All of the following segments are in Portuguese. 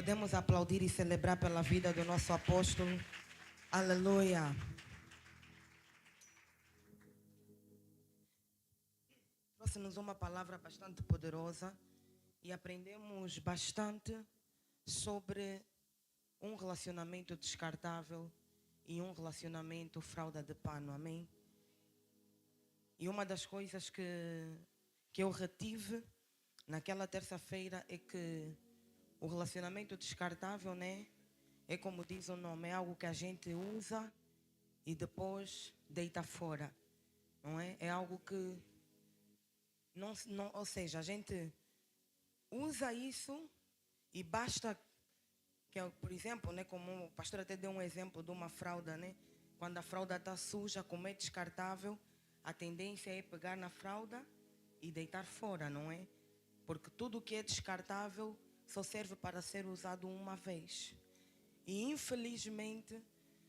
Podemos aplaudir e celebrar pela vida do nosso apóstolo. Aleluia. Trouxe-nos uma palavra bastante poderosa e aprendemos bastante sobre um relacionamento descartável e um relacionamento fralda de pano, amém? E uma das coisas que eu retive naquela terça-feira é que o relacionamento descartável, né? É como diz o nome, é algo que a gente usa e depois deita fora, não é? É algo que, ou seja, a gente usa isso e basta que, por exemplo, né, como o pastor até deu um exemplo de uma fralda, né? Quando a fralda está suja, como é descartável, a tendência é pegar na fralda e deitar fora, não é? Porque tudo que é descartável só serve para ser usado uma vez. E infelizmente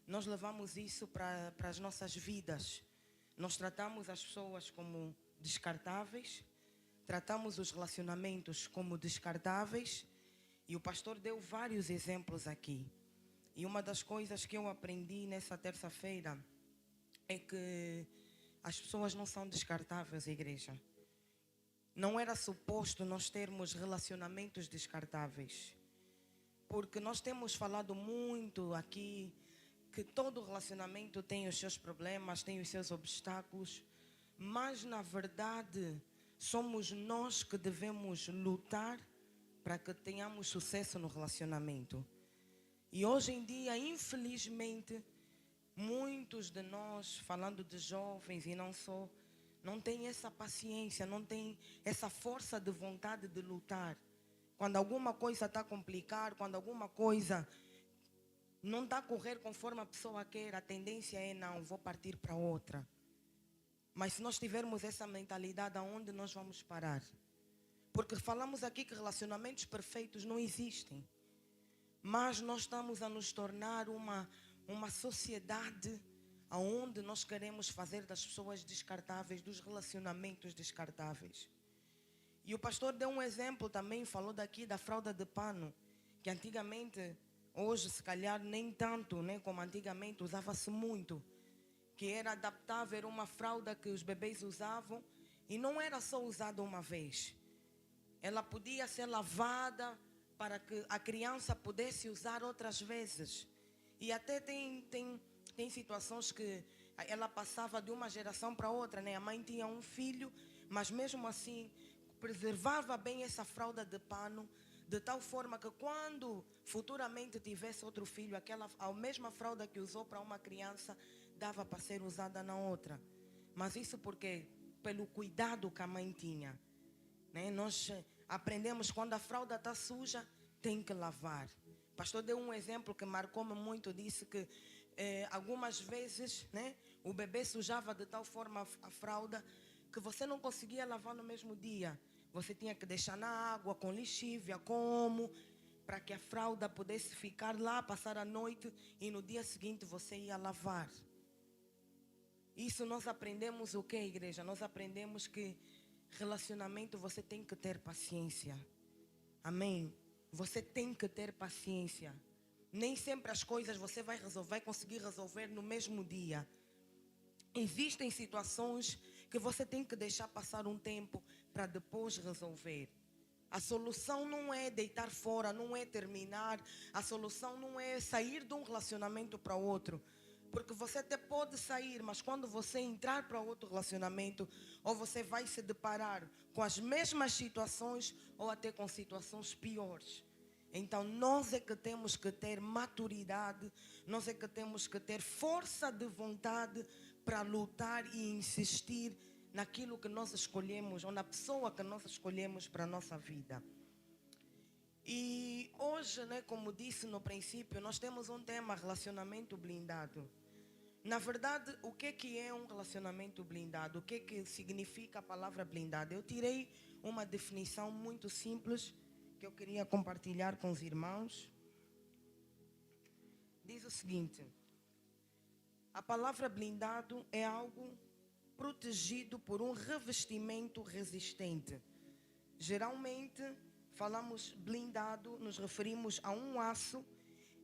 nós levamos isso para as nossas vidas. Nós tratamos as pessoas como descartáveis, tratamos os relacionamentos como descartáveis. E o pastor deu vários exemplos aqui. E uma das coisas que eu aprendi nessa terça-feira é que as pessoas não são descartáveis, igreja. Não era suposto nós termos relacionamentos descartáveis. Porque nós temos falado muito aqui que todo relacionamento tem os seus problemas, tem os seus obstáculos. Mas na verdade somos nós que devemos lutar para que tenhamos sucesso no relacionamento. E hoje em dia, infelizmente, muitos de nós, falando de jovens e não só, não tem essa paciência, não tem essa força de vontade de lutar. Quando alguma coisa está a complicar, quando alguma coisa não está a correr conforme a pessoa quer, a tendência é não, vou partir para outra. Mas se nós tivermos essa mentalidade, aonde nós vamos parar? Porque falamos aqui que relacionamentos perfeitos não existem. Mas nós estamos a nos tornar uma sociedade onde nós queremos fazer das pessoas descartáveis, dos relacionamentos descartáveis. E o pastor deu um exemplo também, falou daqui da fralda de pano, que antigamente, hoje se calhar nem tanto, né, como antigamente, usava-se muito. Que era adaptável, era uma fralda que os bebês usavam e não era só usada uma vez. Ela podia ser lavada para que a criança pudesse usar outras vezes. E até tem situações que ela passava de uma geração para outra, né? A mãe tinha um filho, mas mesmo assim preservava bem essa fralda de pano, de tal forma que quando futuramente tivesse outro filho, a mesma fralda que usou para uma criança, dava para ser usada na outra. Mas isso porque? Pelo cuidado que a mãe tinha. Né? Nós aprendemos quando a fralda está suja, tem que lavar. O pastor deu um exemplo que marcou-me muito, disse que algumas vezes, né, o bebê sujava de tal forma a fralda que você não conseguia lavar no mesmo dia. Você tinha que deixar na água, com lixívia, para que a fralda pudesse ficar lá, passar a noite e no dia seguinte você ia lavar. Isso nós aprendemos o que, igreja? Nós aprendemos que relacionamento você tem que ter paciência. Amém? Você tem que ter paciência. Nem sempre as coisas você vai conseguir resolver no mesmo dia. Existem situações que você tem que deixar passar um tempo para depois resolver. A solução não é deitar fora, não é terminar. A solução não é sair de um relacionamento para outro. Porque você até pode sair, mas quando você entrar para outro relacionamento, ou você vai se deparar com as mesmas situações, ou até com situações piores. Então nós é que temos que ter maturidade, nós é que temos que ter força de vontade para lutar e insistir naquilo que nós escolhemos, ou na pessoa que nós escolhemos para a nossa vida. E hoje, né, como disse no princípio, nós temos um tema, relacionamento blindado. Na verdade, o que é um relacionamento blindado? O que significa a palavra blindado? Eu tirei uma definição muito simples que eu queria compartilhar com os irmãos. Diz o seguinte: a palavra blindado é algo protegido por um revestimento resistente, geralmente falamos blindado, nos referimos a um aço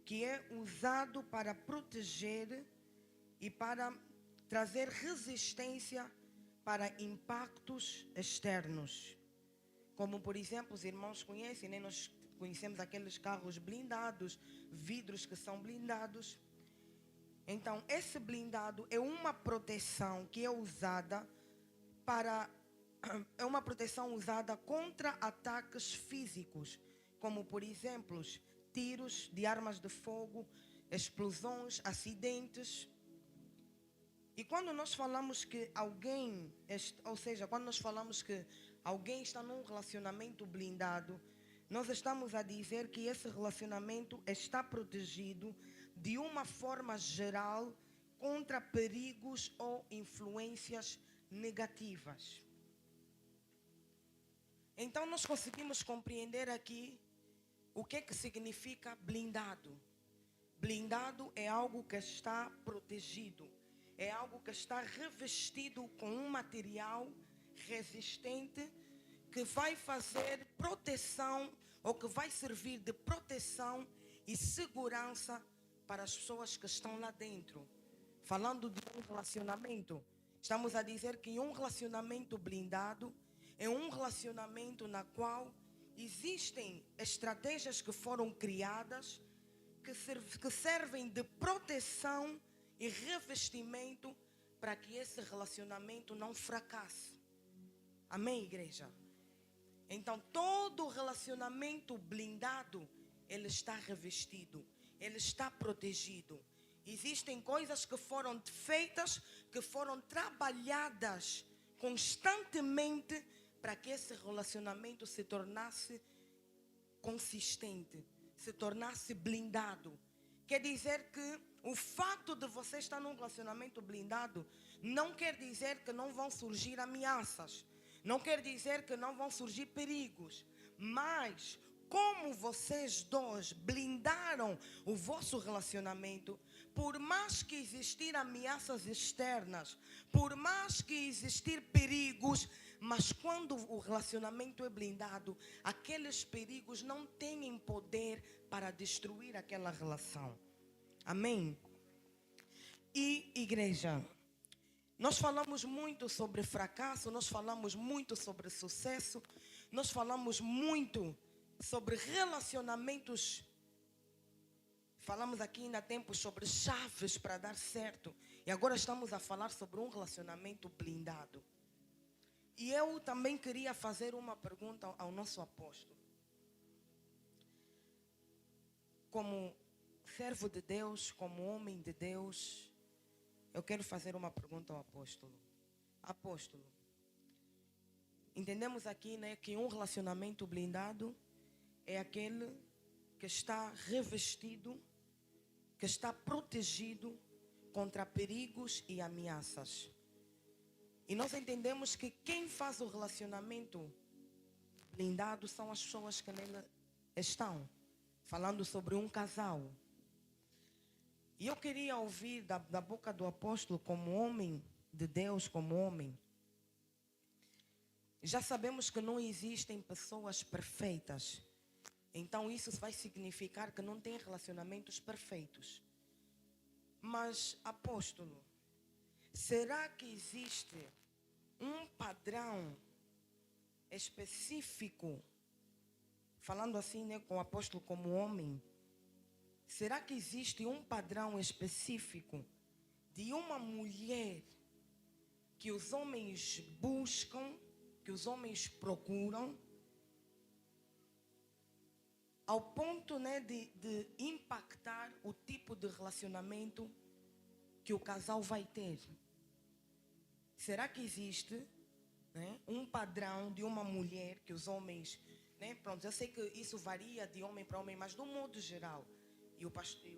que é usado para proteger e para trazer resistência para impactos externos. Como, por exemplo, os irmãos conhecem, né? Nós conhecemos aqueles carros blindados, vidros que são blindados. Então, esse blindado é uma proteção que é usada é uma proteção usada contra ataques físicos, como, por exemplo, tiros de armas de fogo, explosões, acidentes. E quando nós falamos que alguém, ou seja, quando nós falamos que alguém está num relacionamento blindado, nós estamos a dizer que esse relacionamento está protegido de uma forma geral contra perigos ou influências negativas. Então nós conseguimos compreender aqui o que significa blindado. Blindado é algo que está protegido, é algo que está revestido com um material resistente que vai fazer proteção ou que vai servir de proteção e segurança para as pessoas que estão lá dentro. Falando de um relacionamento, estamos a dizer que um relacionamento blindado é um relacionamento na qual existem estratégias que foram criadas que servem de proteção e revestimento para que esse relacionamento não fracasse. Amém, igreja? Então, todo relacionamento blindado, ele está revestido, ele está protegido. Existem coisas que foram feitas, que foram trabalhadas constantemente para que esse relacionamento se tornasse consistente, se tornasse blindado. Quer dizer que o fato de você estar num relacionamento blindado não quer dizer que não vão surgir ameaças, não quer dizer que não vão surgir perigos, mas como vocês dois blindaram o vosso relacionamento, por mais que existir ameaças externas, por mais que existir perigos, mas quando o relacionamento é blindado, aqueles perigos não têm poder para destruir aquela relação. Amém? E igreja, nós falamos muito sobre fracasso, nós falamos muito sobre sucesso, nós falamos muito sobre relacionamentos. Falamos aqui ainda há tempos sobre chaves para dar certo. E agora estamos a falar sobre um relacionamento blindado. E eu também queria fazer uma pergunta ao nosso apóstolo. Como servo de Deus, como homem de Deus, eu quero fazer uma pergunta ao apóstolo. Apóstolo, entendemos aqui, né, que um relacionamento blindado é aquele que está revestido, que está protegido contra perigos e ameaças. E nós entendemos que quem faz o relacionamento blindado são as pessoas que nele estão. Falando sobre um casal. E eu queria ouvir da boca do apóstolo, como homem de Deus, como homem. Já sabemos que não existem pessoas perfeitas. Então isso vai significar que não tem relacionamentos perfeitos. Mas, apóstolo, será que existe um padrão específico, falando assim, né, com o apóstolo como homem, será que existe um padrão específico de uma mulher que os homens buscam, que os homens procuram, ao ponto, né, de impactar o tipo de relacionamento que o casal vai ter? Será que existe, né, um padrão de uma mulher que os homens, né, pronto, eu sei que isso varia de homem para homem, mas de um modo geral, e o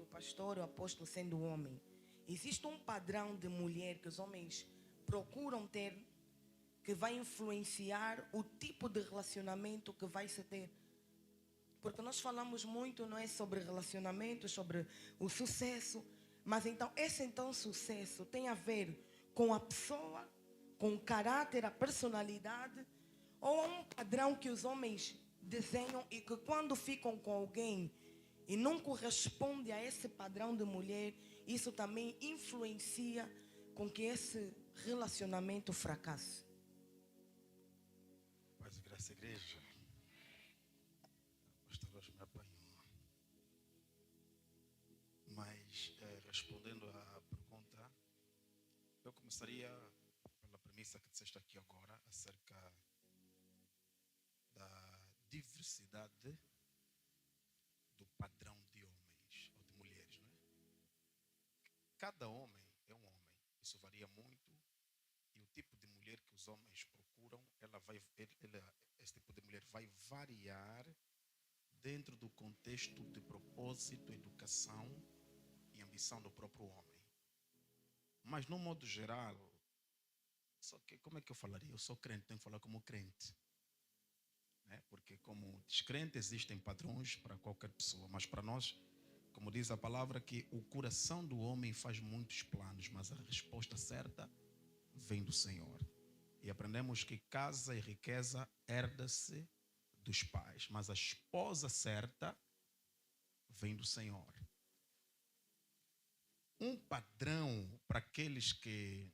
pastor, o apóstolo sendo homem, existe um padrão de mulher que os homens procuram ter, que vai influenciar o tipo de relacionamento que vai se ter? Porque nós falamos muito, não é, sobre relacionamentos, sobre o sucesso, mas então esse sucesso tem a ver com a pessoa, com o caráter, a personalidade, ou um padrão que os homens desenham e que quando ficam com alguém e não corresponde a esse padrão de mulher, isso também influencia com que esse relacionamento fracasse. Paz e graça, igreja. O pastor hoje me apanhou. Mas, respondendo à pergunta, eu começaria pela premissa que disseste aqui agora, acerca da diversidade do padrão de homens ou de mulheres, não é? Cada homem é um homem, isso varia muito, e o tipo de mulher que os homens procuram, esse tipo de mulher vai variar dentro do contexto de propósito, educação e ambição do próprio homem. Mas, no modo geral, só que como é que eu falaria? Eu sou crente, tenho que falar como crente. Né? Porque como descrente existem padrões para qualquer pessoa, mas para nós, como diz a palavra, que o coração do homem faz muitos planos, mas a resposta certa vem do Senhor. E aprendemos que casa e riqueza herda-se dos pais, mas a esposa certa vem do Senhor. Um padrão para aqueles que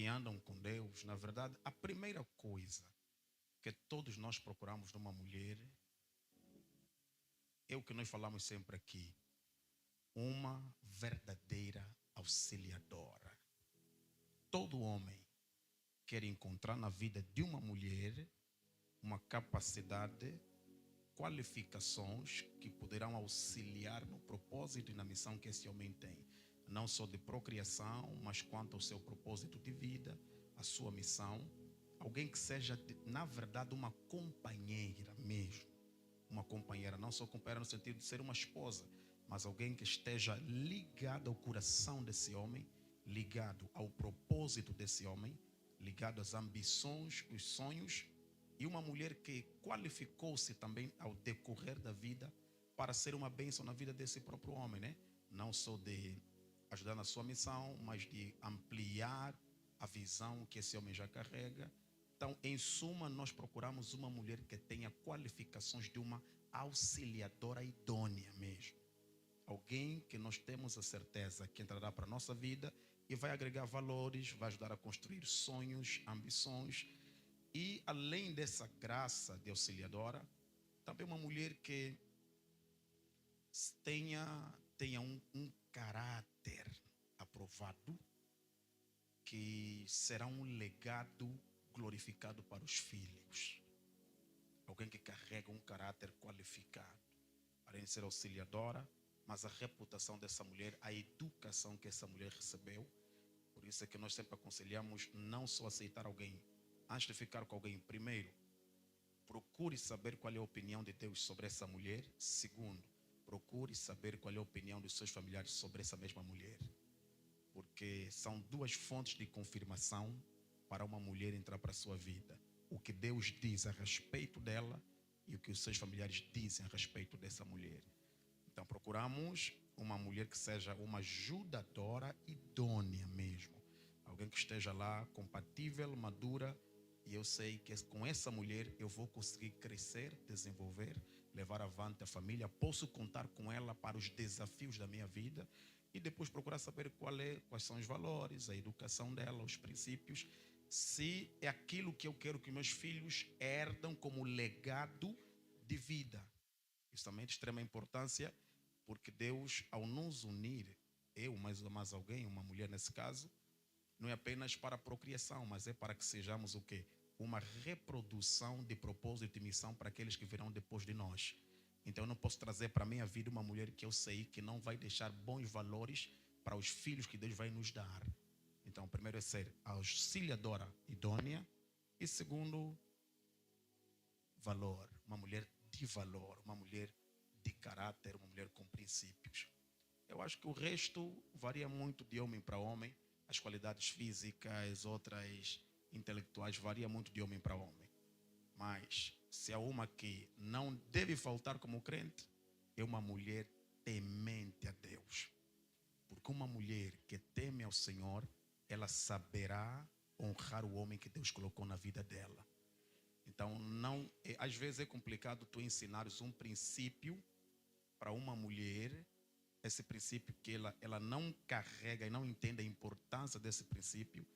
andam com Deus, na verdade, a primeira coisa que todos nós procuramos numa mulher é o que nós falamos sempre aqui: uma verdadeira auxiliadora. Todo homem quer encontrar na vida de uma mulher uma capacidade, qualificações que poderão auxiliar no propósito e na missão que esse homem tem. Não só de procriação, mas quanto ao seu propósito de vida, a sua missão. Alguém que seja, na verdade, uma companheira mesmo. Uma companheira, não só companheira no sentido de ser uma esposa, mas alguém que esteja ligado ao coração desse homem, ligado ao propósito desse homem, ligado às ambições, os sonhos, e uma mulher que qualificou-se também ao decorrer da vida para ser uma bênção na vida desse próprio homem, né? Não só de ajudar na sua missão, mas de ampliar a visão que esse homem já carrega. Então, em suma, nós procuramos uma mulher que tenha qualificações de uma auxiliadora idônea mesmo. Alguém que nós temos a certeza que entrará para a nossa vida e vai agregar valores, vai ajudar a construir sonhos, ambições. E além dessa graça de auxiliadora, também uma mulher que tenha um caráter aprovado, que será um legado glorificado para os filhos. Alguém que carrega um caráter qualificado, além de ser auxiliadora, mas a reputação dessa mulher, a educação que essa mulher recebeu. Por isso é que nós sempre aconselhamos não só aceitar alguém. Antes de ficar com alguém, primeiro, procure saber qual é a opinião de Deus sobre essa mulher. Segundo, procure saber qual é a opinião dos seus familiares sobre essa mesma mulher. Porque são duas fontes de confirmação para uma mulher entrar para a sua vida. O que Deus diz a respeito dela e o que os seus familiares dizem a respeito dessa mulher. Então procuramos uma mulher que seja uma ajudadora idônea mesmo. Alguém que esteja lá compatível, madura. E eu sei que com essa mulher eu vou conseguir crescer, desenvolver, levar avante a família. Posso contar com ela para os desafios da minha vida. E depois procurar saber quais são os valores, a educação dela, os princípios. Se é aquilo que eu quero que meus filhos herdam como legado de vida. Isso também é de extrema importância, porque Deus, ao nos unir, eu mais alguém, uma mulher nesse caso, não é apenas para a procriação, mas é para que sejamos o quê? Uma reprodução de propósito e missão para aqueles que virão depois de nós. Então eu não posso trazer para a minha vida uma mulher que eu sei que não vai deixar bons valores para os filhos que Deus vai nos dar. Então, primeiro é ser auxiliadora idônea. E segundo, valor. Uma mulher de valor, uma mulher de caráter, uma mulher com princípios. Eu acho que o resto varia muito de homem para homem. As qualidades físicas, outras intelectuais, varia muito de homem para homem. Mas se há uma que não deve faltar como crente, é uma mulher temente a Deus. Porque que uma mulher que teme ao Senhor, ela saberá honrar o homem que Deus colocou na vida dela. Então, não, às vezes é complicado tu ensinares um princípio para uma mulher, esse princípio que ela não carrega e não entende a importância desse princípio,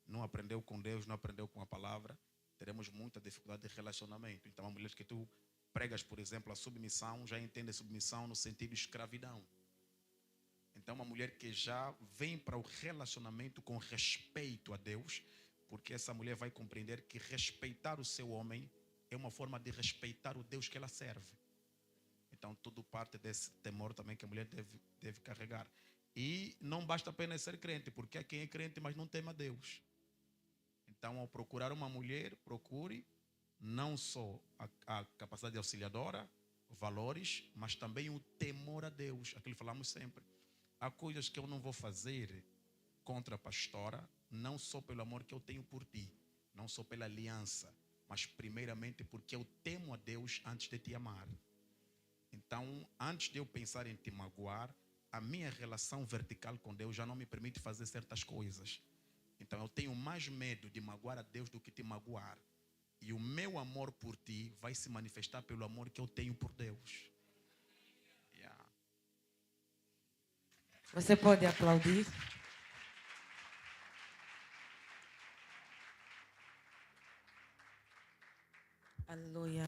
não aprendeu com Deus, não aprendeu com a palavra, teremos muita dificuldade de relacionamento. Então, a mulher que tu pregas, por exemplo, a submissão, já entende a submissão no sentido de escravidão. Então, uma mulher que já vem para o relacionamento com respeito a Deus, porque essa mulher vai compreender que respeitar o seu homem é uma forma de respeitar o Deus que ela serve. Então, tudo parte desse temor também que a mulher deve carregar. E não basta apenas ser crente, porque há quem é crente, mas não teme a Deus. Então, ao procurar uma mulher, procure não só a capacidade auxiliadora, valores, mas também o temor a Deus. Aquilo que falamos sempre. Há coisas que eu não vou fazer contra a pastora, não só pelo amor que eu tenho por ti, não só pela aliança, mas primeiramente porque eu temo a Deus antes de te amar. Então, antes de eu pensar em te magoar, a minha relação vertical com Deus já não me permite fazer certas coisas. Então, eu tenho mais medo de magoar a Deus do que te magoar. E o meu amor por ti vai se manifestar pelo amor que eu tenho por Deus. Yeah. Você pode aplaudir? Aleluia.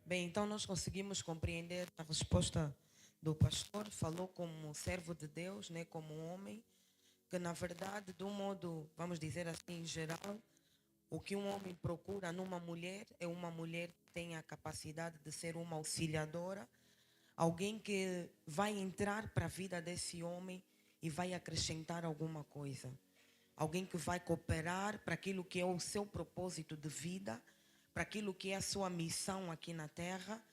Bem, então nós conseguimos compreender a resposta do pastor. Falou como servo de Deus, né, como homem, que na verdade, de um modo, vamos dizer assim, em geral, o que um homem procura numa mulher é uma mulher que tenha a capacidade de ser uma auxiliadora, alguém que vai entrar para a vida desse homem e vai acrescentar alguma coisa. Alguém que vai cooperar para aquilo que é o seu propósito de vida, para aquilo que é a sua missão aqui na terra.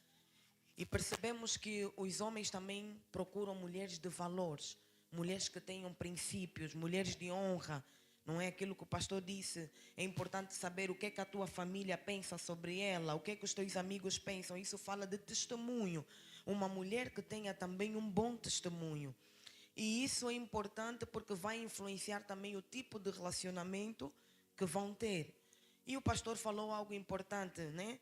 E percebemos que os homens também procuram mulheres de valores, mulheres que tenham princípios, mulheres de honra. Não é aquilo que o pastor disse, é importante saber o que é que a tua família pensa sobre ela, o que é que os teus amigos pensam. Isso fala de testemunho. Uma mulher que tenha também um bom testemunho. E isso é importante porque vai influenciar também o tipo de relacionamento que vão ter. E o pastor falou algo importante, né?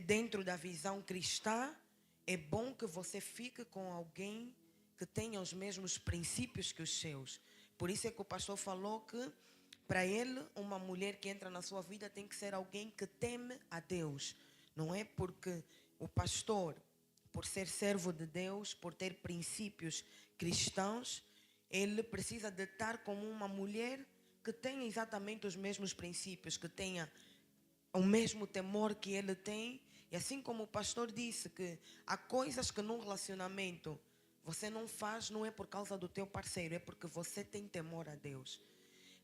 Dentro da visão cristã, é bom que você fique com alguém que tenha os mesmos princípios que os seus. Por isso é que o pastor falou que, para ele, uma mulher que entra na sua vida tem que ser alguém que teme a Deus. Não é porque o pastor, por ser servo de Deus, por ter princípios cristãos, ele precisa de estar como uma mulher que tenha exatamente os mesmos princípios, que tenha o mesmo temor que ele tem. E assim como o pastor disse que há coisas que num relacionamento você não faz, não é por causa do teu parceiro, é porque você tem temor a Deus.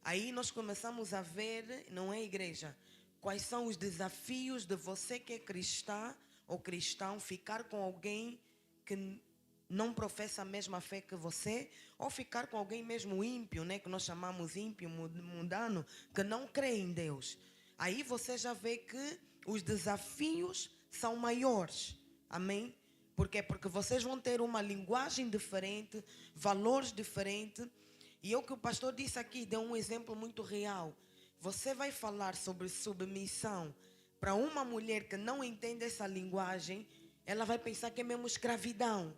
Aí nós começamos a ver, não é, igreja, quais são os desafios de você que é cristã ou cristão ficar com alguém que não professa a mesma fé que você, ou ficar com alguém mesmo ímpio, né, que nós chamamos ímpio, mundano, que não crê em Deus. Aí você já vê que os desafios são maiores. Amém? Por quê? Porque vocês vão ter uma linguagem diferente, valores diferentes. E é o que o pastor disse aqui, deu um exemplo muito real. Você vai falar sobre submissão para uma mulher que não entende essa linguagem, ela vai pensar que é mesmo escravidão.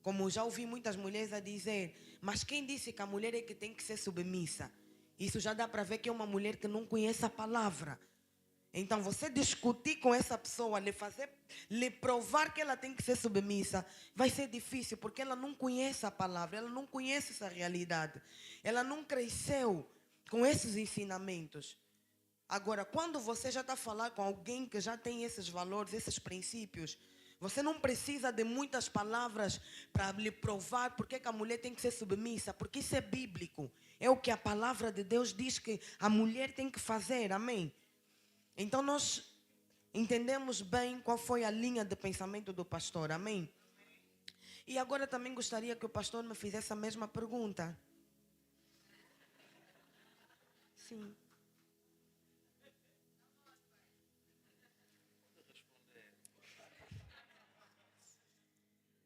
Como já ouvi muitas mulheres a dizer, mas quem disse que a mulher é que tem que ser submissa? Isso já dá para ver que é uma mulher que não conhece a palavra. Então você discutir com essa pessoa, lhe provar que ela tem que ser submissa, vai ser difícil, porque ela não conhece a palavra, ela não conhece essa realidade. Ela não cresceu com esses ensinamentos. Agora, quando você já está a falar com alguém que já tem esses valores, esses princípios, você não precisa de muitas palavras para lhe provar porque que a mulher tem que ser submissa, porque isso é bíblico. É o que a palavra de Deus diz que a mulher tem que fazer, amém? Então nós entendemos bem qual foi a linha de pensamento do pastor, amém? E agora também gostaria que o pastor me fizesse a mesma pergunta. Sim.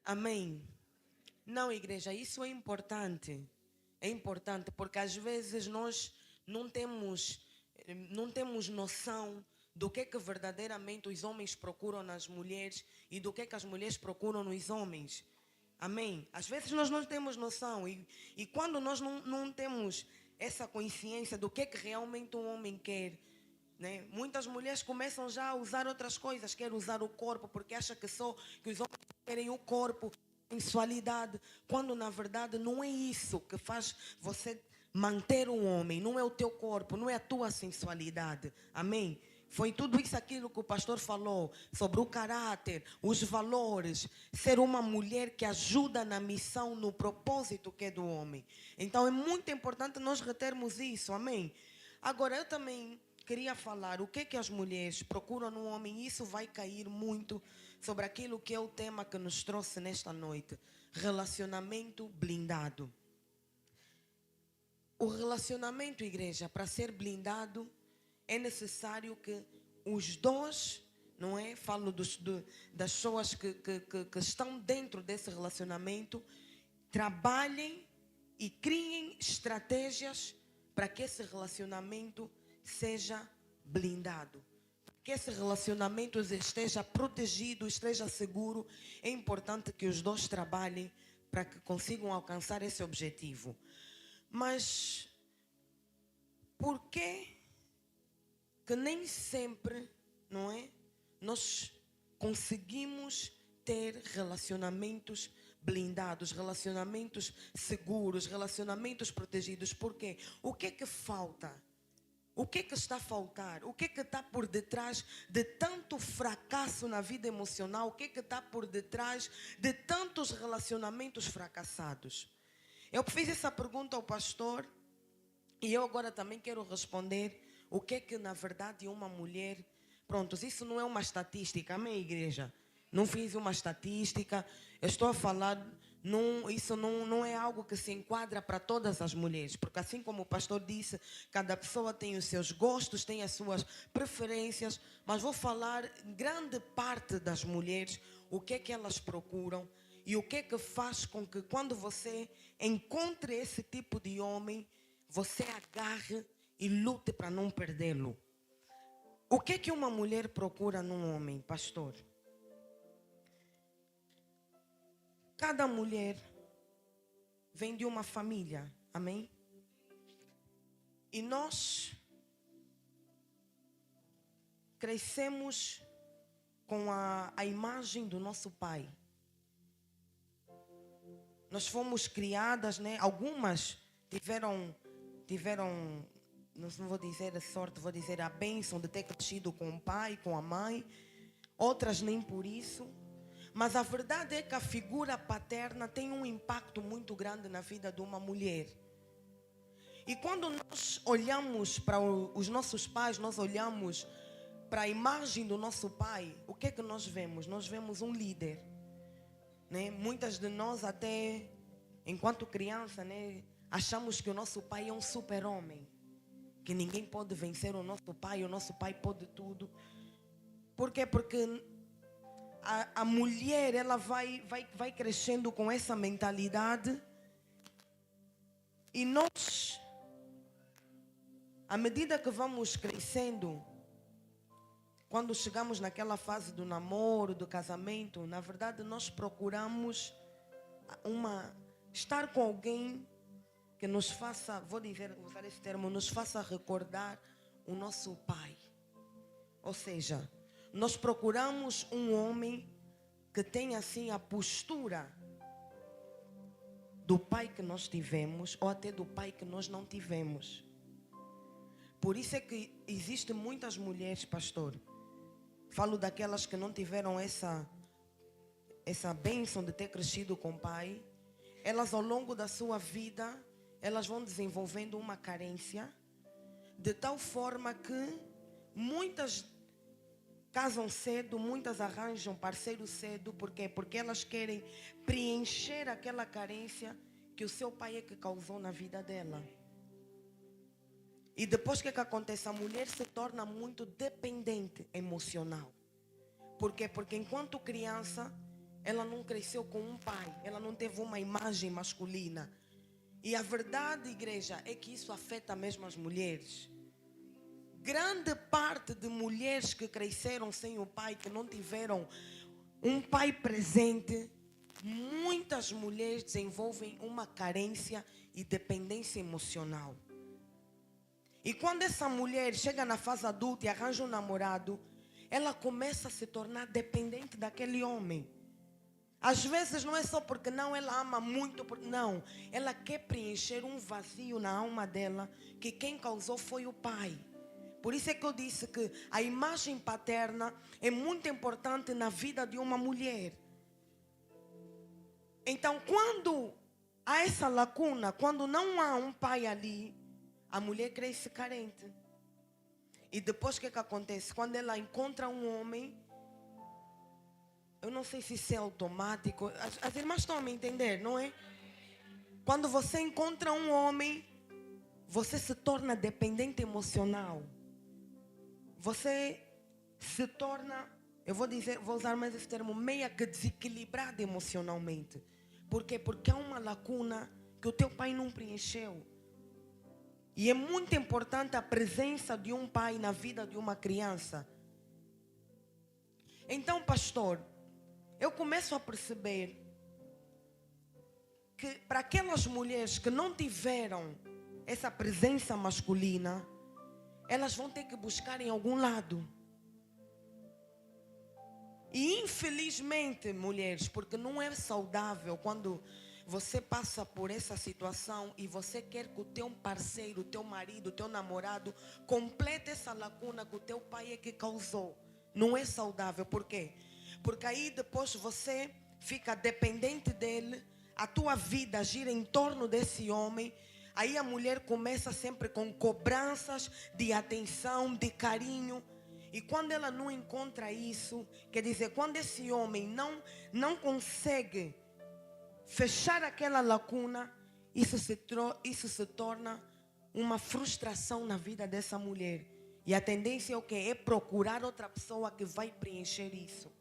Amém. Não, igreja, isso é importante. É importante porque às vezes nós não temos noção do que verdadeiramente os homens procuram nas mulheres e do que as mulheres procuram nos homens. Amém? Às vezes nós não temos noção e quando nós não temos essa consciência do que realmente um homem quer, né? Muitas mulheres começam já a usar outras coisas, querem usar o corpo porque acham que os homens querem o corpo, sensualidade, quando na verdade não é isso que faz você manter um homem, não é o teu corpo, não é a tua sensualidade. Amém? Foi tudo isso aquilo que o pastor falou sobre o caráter, os valores, ser uma mulher que ajuda na missão, no propósito que é do homem. Então é muito importante nós retermos isso, amém? Agora eu também queria falar o que as mulheres procuram no homem, e isso vai cair muito sobre aquilo que é o tema que nos trouxe nesta noite: relacionamento blindado. O relacionamento, igreja, para ser blindado, é necessário que os dois, não é? Falo das pessoas que estão dentro desse relacionamento, trabalhem e criem estratégias para que esse relacionamento seja blindado. Que esse relacionamento esteja protegido, esteja seguro. É importante que os dois trabalhem para que consigam alcançar esse objetivo. Mas por que nem sempre, não é? Nós conseguimos ter relacionamentos blindados, relacionamentos seguros, relacionamentos protegidos? Por quê? O que falta? O que está a faltar? O que está por detrás de tanto fracasso na vida emocional? O que está por detrás de tantos relacionamentos fracassados? Eu fiz essa pergunta ao pastor e eu agora também quero responder o que na verdade uma mulher... Pronto, isso não é uma estatística, amém, igreja? Não fiz uma estatística, eu estou a falar... isso não é algo que se enquadra para todas as mulheres, porque assim como o pastor disse, cada pessoa tem os seus gostos, tem as suas preferências, mas vou falar grande parte das mulheres, o que elas procuram e o que faz com que quando você encontre esse tipo de homem, você agarre e lute para não perdê-lo. O que uma mulher procura num homem, pastor? Cada mulher vem de uma família, amém? E nós crescemos com a imagem do nosso pai. Nós fomos criadas, né? Algumas tiveram, não vou dizer a sorte, vou dizer a bênção de ter crescido com o pai, com a mãe. Outras nem por isso. Mas a verdade é que a figura paterna tem um impacto muito grande na vida de uma mulher. E quando nós olhamos para os nossos pais, nós olhamos para a imagem do nosso pai, o que nós vemos? Nós vemos um líder, né? Muitas de nós até, enquanto criança, né, achamos que o nosso pai é um super-homem, que ninguém pode vencer o nosso pai pode tudo. Por quê? Porque a mulher, ela vai crescendo com essa mentalidade. E nós, à medida que vamos crescendo, quando chegamos naquela fase do namoro, do casamento, na verdade nós procuramos estar com alguém que nos faça, usar esse termo, nos faça recordar o nosso pai. Ou seja, nós procuramos um homem que tenha assim a postura do pai que nós tivemos ou até do pai que nós não tivemos. Por isso é que existem muitas mulheres, pastor, falo daquelas que não tiveram essa bênção de ter crescido com o pai. Elas ao longo da sua vida, elas vão desenvolvendo uma carência, de tal forma que muitas casam cedo, muitas arranjam parceiro cedo. Por quê? Porque elas querem preencher aquela carência que o seu pai é que causou na vida dela. E depois o que acontece? A mulher se torna muito dependente emocional. Por quê? Porque enquanto criança, ela não cresceu com um pai, ela não teve uma imagem masculina. E a verdade, igreja, é que isso afeta mesmo as mulheres. Grande parte de mulheres que cresceram sem o pai, que não tiveram um pai presente, muitas mulheres desenvolvem uma carência e dependência emocional. E quando essa mulher chega na fase adulta e arranja um namorado, ela começa a se tornar dependente daquele homem. Às vezes não é só porque não ela ama muito, não. Ela quer preencher um vazio na alma dela que quem causou foi o pai. Por isso é que eu disse que a imagem paterna é muito importante na vida de uma mulher. Então, quando há essa lacuna, quando não há um pai ali, a mulher cresce carente. E depois o que acontece? Quando ela encontra um homem, eu não sei se isso é automático, as irmãs estão a me entender, não é? Quando você encontra um homem, você se torna dependente emocional. Você se torna, eu vou usar mais esse termo, meia que desequilibrada emocionalmente. Por quê? Porque há uma lacuna que o teu pai não preencheu. E é muito importante a presença de um pai na vida de uma criança. Então, pastor, eu começo a perceber que para aquelas mulheres que não tiveram essa presença masculina, elas vão ter que buscar em algum lado. E infelizmente, mulheres, porque não é saudável quando você passa por essa situação e você quer que o teu parceiro, o teu marido, o teu namorado complete essa lacuna que o teu pai é que causou. Não é saudável. Por quê? Porque aí depois você fica dependente dele, a tua vida gira em torno desse homem. Aí a mulher começa sempre com cobranças de atenção, de carinho. E quando ela não encontra isso, quer dizer, quando esse homem não consegue fechar aquela lacuna, isso se torna uma frustração na vida dessa mulher. E a tendência é o quê? É procurar outra pessoa que vai preencher isso.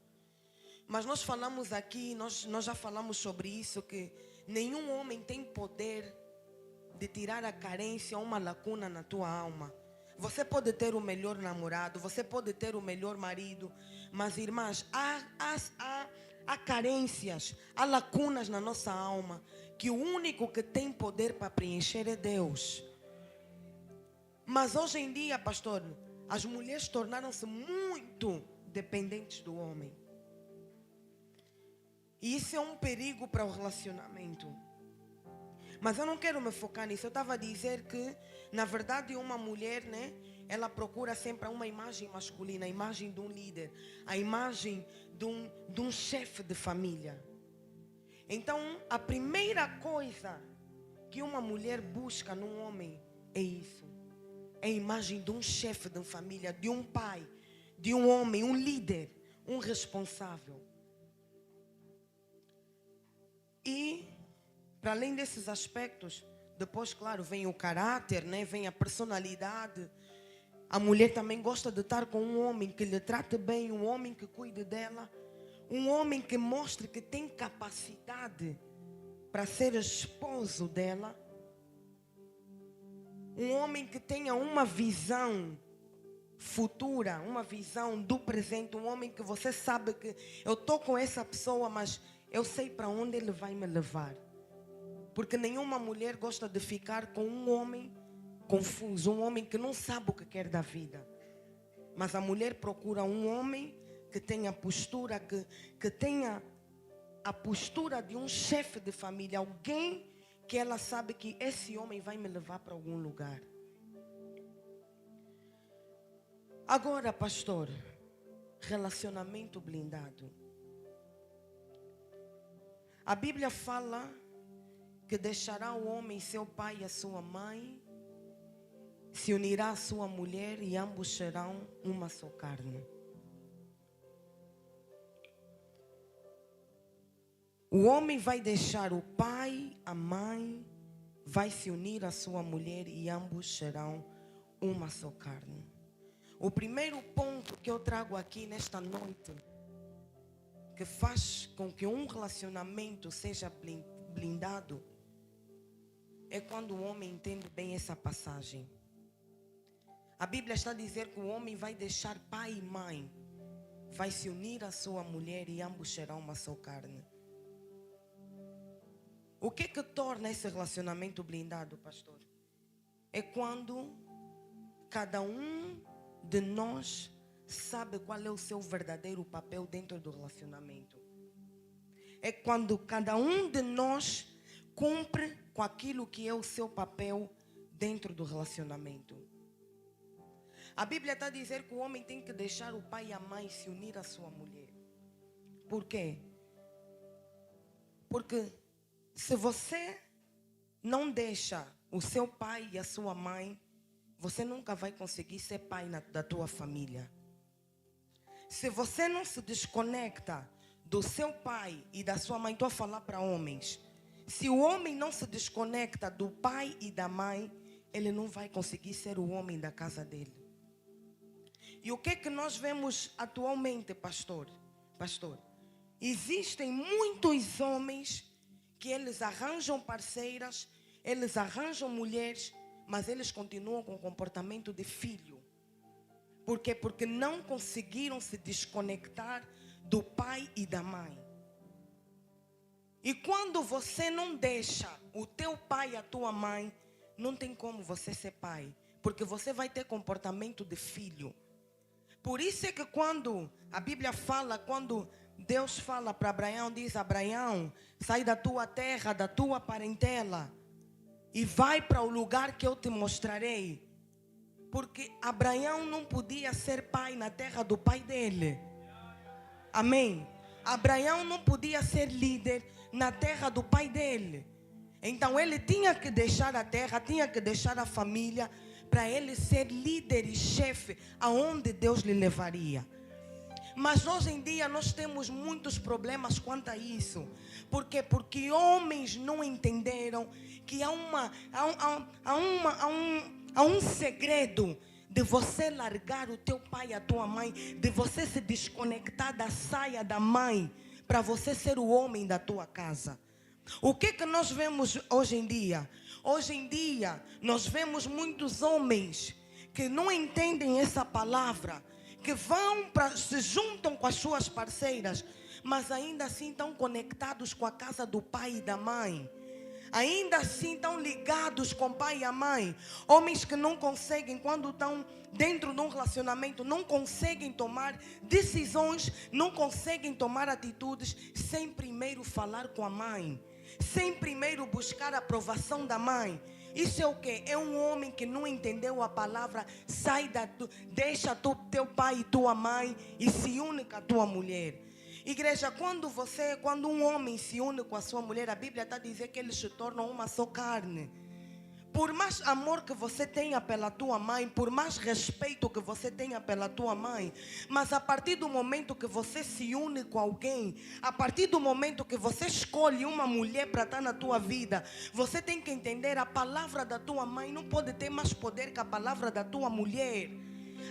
Mas nós falamos aqui, nós já falamos sobre isso, que nenhum homem tem poder de tirar a carência ou uma lacuna na tua alma. Você pode ter o melhor namorado, você pode ter o melhor marido, mas irmãs, há carências, há lacunas na nossa alma, que o único que tem poder para preencher é Deus. Mas hoje em dia, pastor, as mulheres tornaram-se muito dependentes do homem. E isso é um perigo para o relacionamento. Mas eu não quero me focar nisso. Eu estava a dizer que, na verdade, uma mulher, né, ela procura sempre uma imagem masculina, a imagem de um líder, a imagem de um chefe de família. Então, a primeira coisa que uma mulher busca num homem é isso. É a imagem de um chefe de família, de um pai, de um homem, um líder, um responsável. E, para além desses aspectos, depois, claro, vem o caráter, né? Vem a personalidade. A mulher também gosta de estar com um homem que lhe trate bem, um homem que cuide dela, um homem que mostre que tem capacidade para ser esposo dela, um homem que tenha uma visão futura, uma visão do presente, um homem que você sabe que eu estou com essa pessoa, mas eu sei para onde ele vai me levar. Porque nenhuma mulher gosta de ficar com um homem confuso, um homem que não sabe o que quer da vida. Mas a mulher procura um homem que tenha postura, que tenha a postura de um chefe de família, alguém que ela sabe que esse homem vai me levar para algum lugar. Agora, pastor, relacionamento blindado. A Bíblia fala que deixará o homem seu pai e a sua mãe, se unirá à sua mulher e ambos serão uma só carne. O homem vai deixar o pai, a mãe, vai se unir à sua mulher e ambos serão uma só carne. O primeiro ponto que eu trago aqui nesta noite, que faz com que um relacionamento seja blindado é quando o homem entende bem essa passagem. A Bíblia está a dizer que o homem vai deixar pai e mãe, vai se unir à sua mulher e ambos serão uma só carne. O que torna esse relacionamento blindado, pastor? É quando cada um de nós sabe qual é o seu verdadeiro papel dentro do relacionamento. É quando cada um de nós cumpre com aquilo que é o seu papel dentro do relacionamento. A Bíblia está a dizer que o homem tem que deixar o pai e a mãe se unir à sua mulher. Por quê? Porque se você não deixa o seu pai e a sua mãe, você nunca vai conseguir ser pai da tua família. Se você não se desconecta do seu pai e da sua mãe, estou a falar para homens. Se o homem não se desconecta do pai e da mãe, ele não vai conseguir ser o homem da casa dele. E o que nós vemos atualmente, pastor? Existem muitos homens que eles arranjam parceiras, eles arranjam mulheres, mas eles continuam com o comportamento de filho. Por quê? Porque não conseguiram se desconectar do pai e da mãe. E quando você não deixa o teu pai e a tua mãe, não tem como você ser pai, porque você vai ter comportamento de filho. Por isso é que quando a Bíblia fala, quando Deus fala para Abraão, diz: Abraão, sai da tua terra, da tua parentela e vai para o lugar que eu te mostrarei. Porque Abraão não podia ser pai na terra do pai dele. Amém? Abraão não podia ser líder na terra do pai dele. Então ele tinha que deixar a terra, tinha que deixar a família, para ele ser líder e chefe aonde Deus lhe levaria. Mas hoje em dia nós temos muitos problemas quanto a isso. Por quê? Porque homens não entenderam que há um segredo de você largar o teu pai e a tua mãe, de você se desconectar da saia da mãe, para você ser o homem da tua casa. O que nós vemos hoje em dia? Hoje em dia nós vemos muitos homens que não entendem essa palavra, que se juntam com as suas parceiras, mas ainda assim estão conectados com a casa do pai e da mãe. Ainda assim estão ligados com o pai e a mãe. Homens que não conseguem, quando estão dentro de um relacionamento, não conseguem tomar decisões, não conseguem tomar atitudes sem primeiro falar com a mãe, sem primeiro buscar a aprovação da mãe. Isso é o quê? É um homem que não entendeu a palavra: deixa teu pai e tua mãe e se une com a tua mulher. Igreja, quando um homem se une com a sua mulher, a Bíblia está a dizer que eles se tornam uma só carne. Por mais amor que você tenha pela tua mãe, por mais respeito que você tenha pela tua mãe, mas a partir do momento que você se une com alguém, a partir do momento que você escolhe uma mulher para estar na tua vida, você tem que entender: a palavra da tua mãe não pode ter mais poder que a palavra da tua mulher.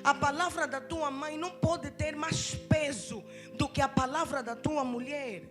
A palavra da tua mãe não pode ter mais peso do que a palavra da tua mulher.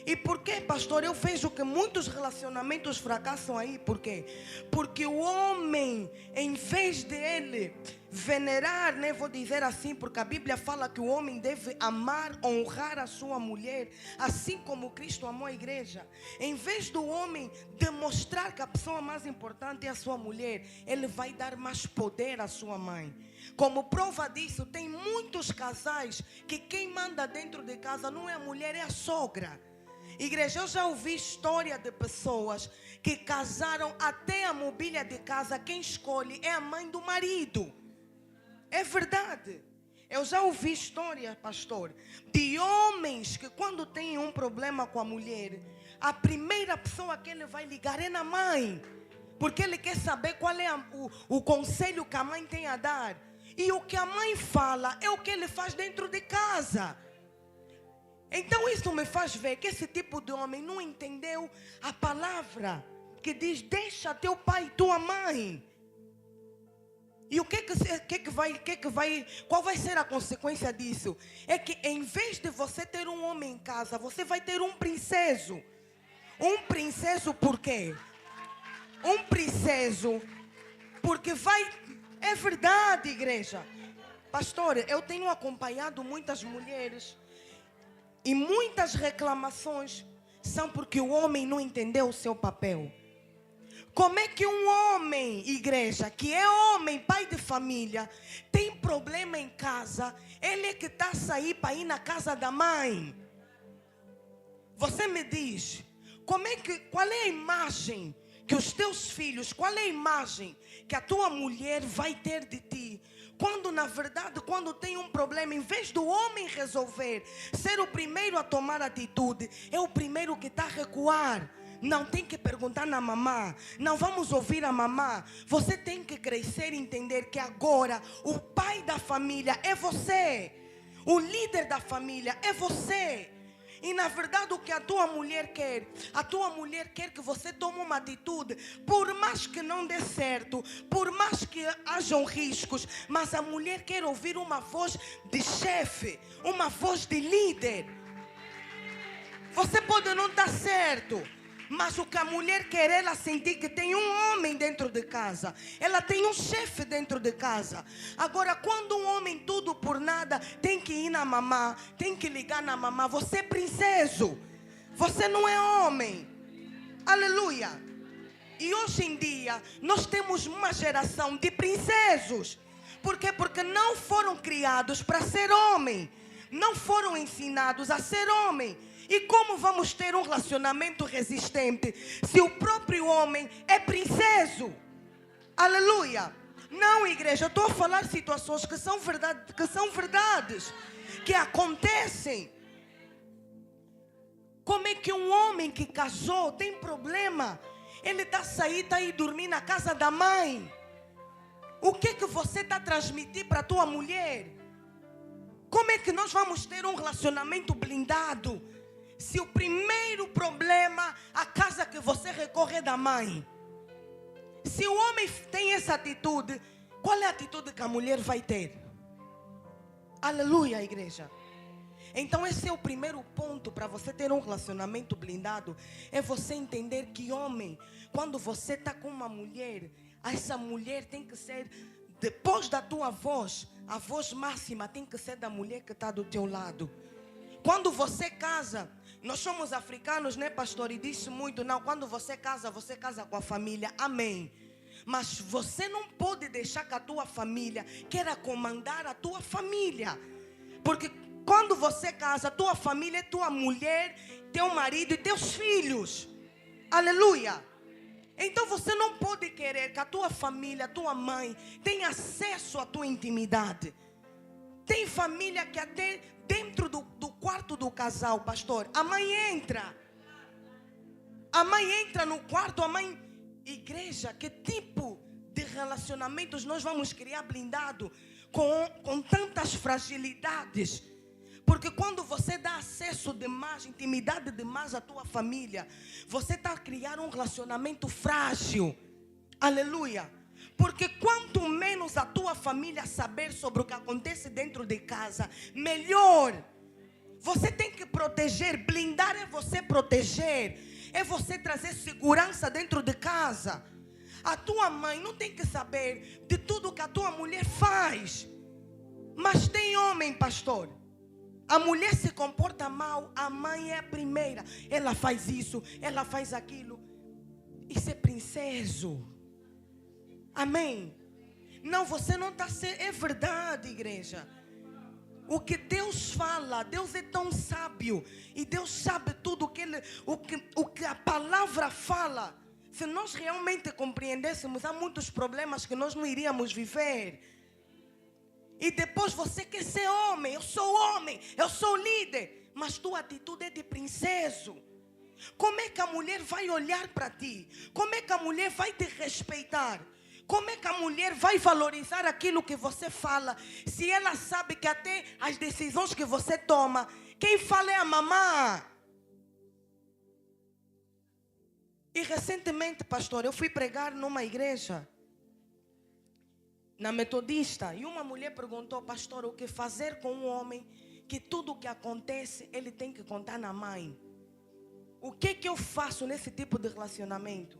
E por que, pastor, eu vejo que muitos relacionamentos fracassam aí? Por quê? Porque o homem, em vez de ele venerar, né, vou dizer assim, porque a Bíblia fala que o homem deve amar, honrar a sua mulher, assim como Cristo amou a igreja. Em vez do homem demonstrar que a pessoa mais importante é a sua mulher, ele vai dar mais poder à sua mãe. Como prova disso, tem muitos casais que quem manda dentro de casa não é a mulher, é a sogra. Igreja, eu já ouvi história de pessoas que casaram, até a mobília de casa quem escolhe é a mãe do marido. É verdade. Eu já ouvi história, pastor, de homens que quando tem um problema com a mulher, a primeira pessoa que ele vai ligar é na mãe, porque ele quer saber qual é o conselho que a mãe tem a dar. E o que a mãe fala é o que ele faz dentro de casa. Então isso me faz ver que esse tipo de homem não entendeu a palavra que diz: deixa teu pai e tua mãe. E o qual vai ser a consequência disso? É que em vez de você ter um homem em casa, você vai ter um princeso. Um princeso por quê? Um princeso porque é verdade, igreja. Pastor, eu tenho acompanhado muitas mulheres e muitas reclamações são porque o homem não entendeu o seu papel. Como é que um homem, igreja, que é homem, pai de família, tem problema em casa, ele é que está a sair para ir na casa da mãe? Você me diz, qual é a imagem que os teus filhos, qual é a imagem que a tua mulher vai ter de ti? Quando na verdade, quando tem um problema, em vez do homem resolver, ser o primeiro a tomar atitude, é o primeiro que está a recuar. Não tem que perguntar na mamã, não vamos ouvir a mamã. Você tem que crescer e entender que agora o pai da família é você, o líder da família é você. E na verdade o que a tua mulher quer que você tome uma atitude, por mais que não dê certo, por mais que hajam riscos, mas a mulher quer ouvir uma voz de chefe, uma voz de líder. Você pode não estar certo, mas o que a mulher quer, ela sentir que tem um homem dentro de casa, ela tem um chefe dentro de casa. Agora, quando um homem tudo por nada tem que ir na mamã, tem que ligar na mamã, você é princeso, você não é homem. Aleluia. E hoje em dia nós temos uma geração de princesos. Por quê? Porque não foram criados para ser homem, não foram ensinados a ser homem. E como vamos ter um relacionamento resistente se o próprio homem é princeso? Aleluia. Não, igreja, eu estou a falar situações que são verdades, que acontecem. Como é que um homem que casou tem problema? Ele está a sair, está a ir dormir na casa da mãe. O que você está a transmitir para a tua mulher? Como é que nós vamos ter um relacionamento blindado se o primeiro problema, a casa que você recorre é da mãe? Se o homem tem essa atitude, qual é a atitude que a mulher vai ter? Aleluia, igreja. Então esse é o primeiro ponto para você ter um relacionamento blindado. É você entender que homem, quando você está com uma mulher, essa mulher tem que ser, depois da tua voz, a voz máxima tem que ser da mulher que está do teu lado. Quando você casa, nós somos africanos, né, pastor? E diz muito, não, quando você casa com a família, amém. Mas você não pode deixar que a tua família queira comandar a tua família. Porque quando você casa, a tua família é tua mulher, teu marido e teus filhos. Aleluia. Então você não pode querer que a tua família, a tua mãe, tenha acesso à tua intimidade. Tem família que até dentro do quarto do casal, pastor, a mãe entra. A mãe entra no quarto, a mãe... Igreja, que tipo de relacionamentos nós vamos criar blindado com tantas fragilidades? Porque quando você dá acesso demais, intimidade demais à tua família, você está a criar um relacionamento frágil. Aleluia. Porque quanto menos a tua família saber sobre o que acontece dentro de casa, melhor. Você tem que proteger, blindar é você proteger, é você trazer segurança dentro de casa. A tua mãe não tem que saber de tudo que a tua mulher faz. Mas tem homem, pastor, a mulher se comporta mal, a mãe é a primeira, ela faz isso, ela faz aquilo. Isso é princeso. Amém? Não, você não está sendo... É verdade, igreja. O que Deus fala, Deus é tão sábio. E Deus sabe tudo o que a palavra fala. Se nós realmente compreendêssemos, há muitos problemas que nós não iríamos viver. E depois você quer ser homem, eu sou líder. Mas tua atitude é de princeso. Como é que a mulher vai olhar para ti? Como é que a mulher vai te respeitar? Como é que a mulher vai valorizar aquilo que você fala, se ela sabe que até as decisões que você toma, quem fala é a mamã? E recentemente, pastor, eu fui pregar numa igreja. na Metodista, e uma mulher perguntou: pastor, o que fazer com um homem que tudo o que acontece ele tem que contar na mãe? O que eu faço nesse tipo de relacionamento?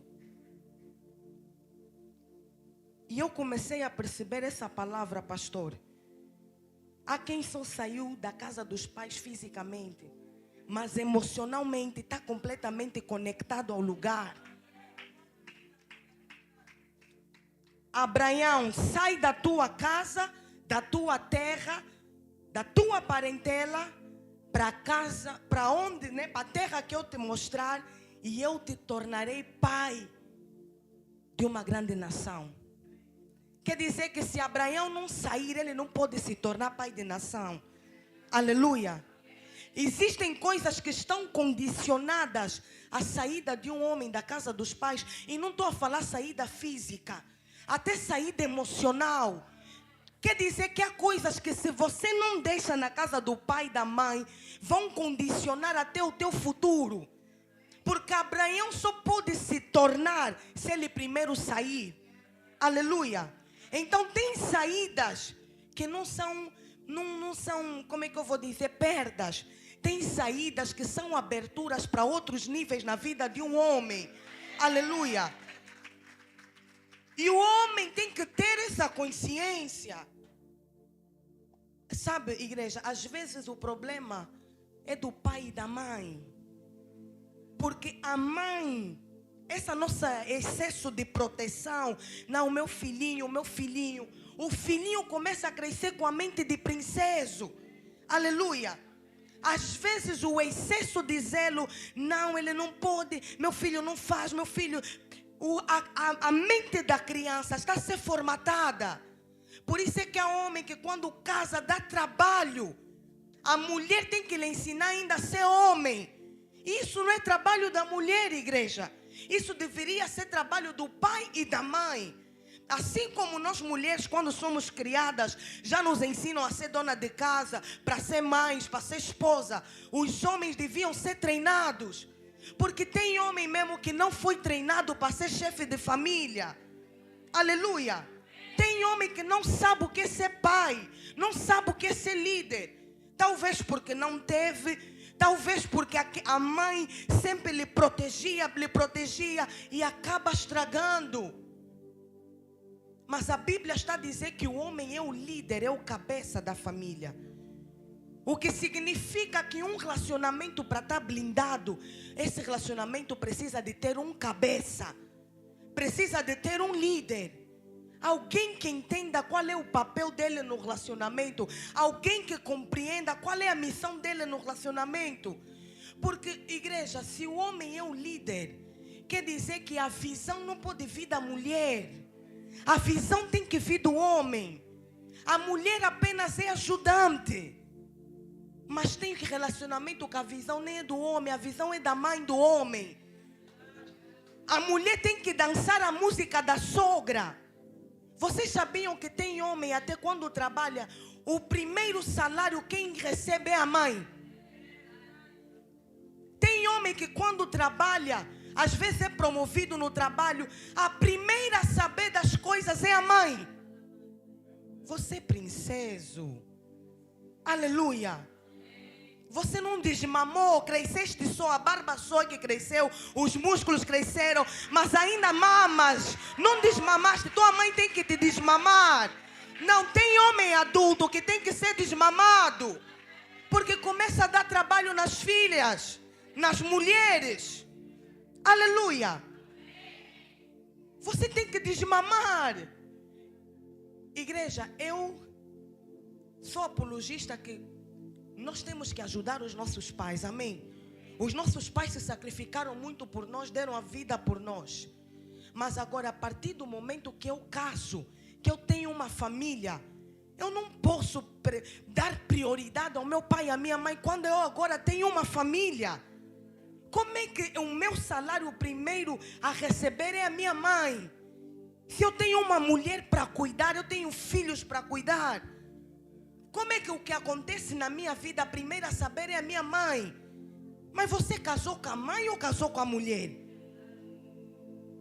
E eu comecei a perceber essa palavra, pastor. Há quem só saiu da casa dos pais fisicamente, mas emocionalmente está completamente conectado ao lugar. Abraão, sai da tua casa, da tua terra, da tua parentela, para casa, para onde, né? Para a terra que eu te mostrar, e eu te tornarei pai de uma grande nação. Quer dizer que se Abraão não sair, ele não pode se tornar pai de nação. Aleluia. Existem coisas que estão condicionadas à saída de um homem da casa dos pais. E não estou a falar saída física, até saída emocional. Quer dizer que há coisas que se você não deixa na casa do pai e da mãe, vão condicionar até o teu futuro. Porque Abraão só pode se tornar se ele primeiro sair. Aleluia. Então tem saídas que não são, como é que eu vou dizer, perdas. Tem saídas que são aberturas para outros níveis na vida de um homem. Aleluia. E o homem tem que ter essa consciência. Sabe, igreja, às vezes o problema é do pai e da mãe. Porque a mãe, esse nosso excesso de proteção, não, o meu filhinho, o filhinho começa a crescer com a mente de princeso. Aleluia. Às vezes o excesso de zelo, não, ele não pode, meu filho não faz, meu filho... A mente da criança está a ser formatada. Por isso é que há homem que quando casa dá trabalho. A mulher tem que lhe ensinar ainda a ser homem. Isso não é trabalho da mulher, igreja. Isso deveria ser trabalho do pai e da mãe. Assim como nós mulheres, quando somos criadas, já nos ensinam a ser dona de casa, para ser mães, para ser esposa. Os homens deviam ser treinados. Porque tem homem mesmo que não foi treinado para ser chefe de família. Aleluia. Tem homem que não sabe o que é ser pai, não sabe o que é ser líder. Talvez porque não teve, talvez porque a mãe sempre lhe protegia e acaba estragando. Mas a Bíblia está a dizer que o homem é o líder, é o cabeça da família. O que significa que um relacionamento, para estar blindado, esse relacionamento precisa de ter um cabeça. Precisa de ter um líder. Alguém que entenda qual é o papel dele no relacionamento. Alguém que compreenda qual é a missão dele no relacionamento. Porque, igreja, se o homem é o líder, quer dizer que a visão não pode vir da mulher. A visão tem que vir do homem. A mulher apenas é ajudante. Mas tem relacionamento que a visão nem é do homem, a visão é da mãe do homem. A mulher tem que dançar a música da sogra. Vocês sabiam que tem homem, até quando trabalha, o primeiro salário quem recebe é a mãe? Tem homem que quando trabalha, às vezes é promovido no trabalho, a primeira a saber das coisas é a mãe. Você é princeso. Aleluia. Você não desmamou, cresceste só, a barba só que cresceu, os músculos cresceram, mas ainda mamas. Não desmamaste, tua mãe tem que te desmamar. Não, tem homem adulto que tem que ser desmamado, porque começa a dar trabalho nas filhas, nas mulheres. Aleluia. Você tem que desmamar. Igreja, eu sou apologista que nós temos que ajudar os nossos pais, amém? Os nossos pais se sacrificaram muito por nós, deram a vida por nós. Mas agora, a partir do momento que eu caso, que eu tenho uma família, eu não posso dar prioridade ao meu pai e à minha mãe quando eu agora tenho uma família. Como é que o meu salário primeiro a receber é a minha mãe? Se eu tenho uma mulher para cuidar, eu tenho filhos para cuidar. Como é que o que acontece na minha vida, a primeira a saber é a minha mãe? Mas você casou com a mãe ou casou com a mulher?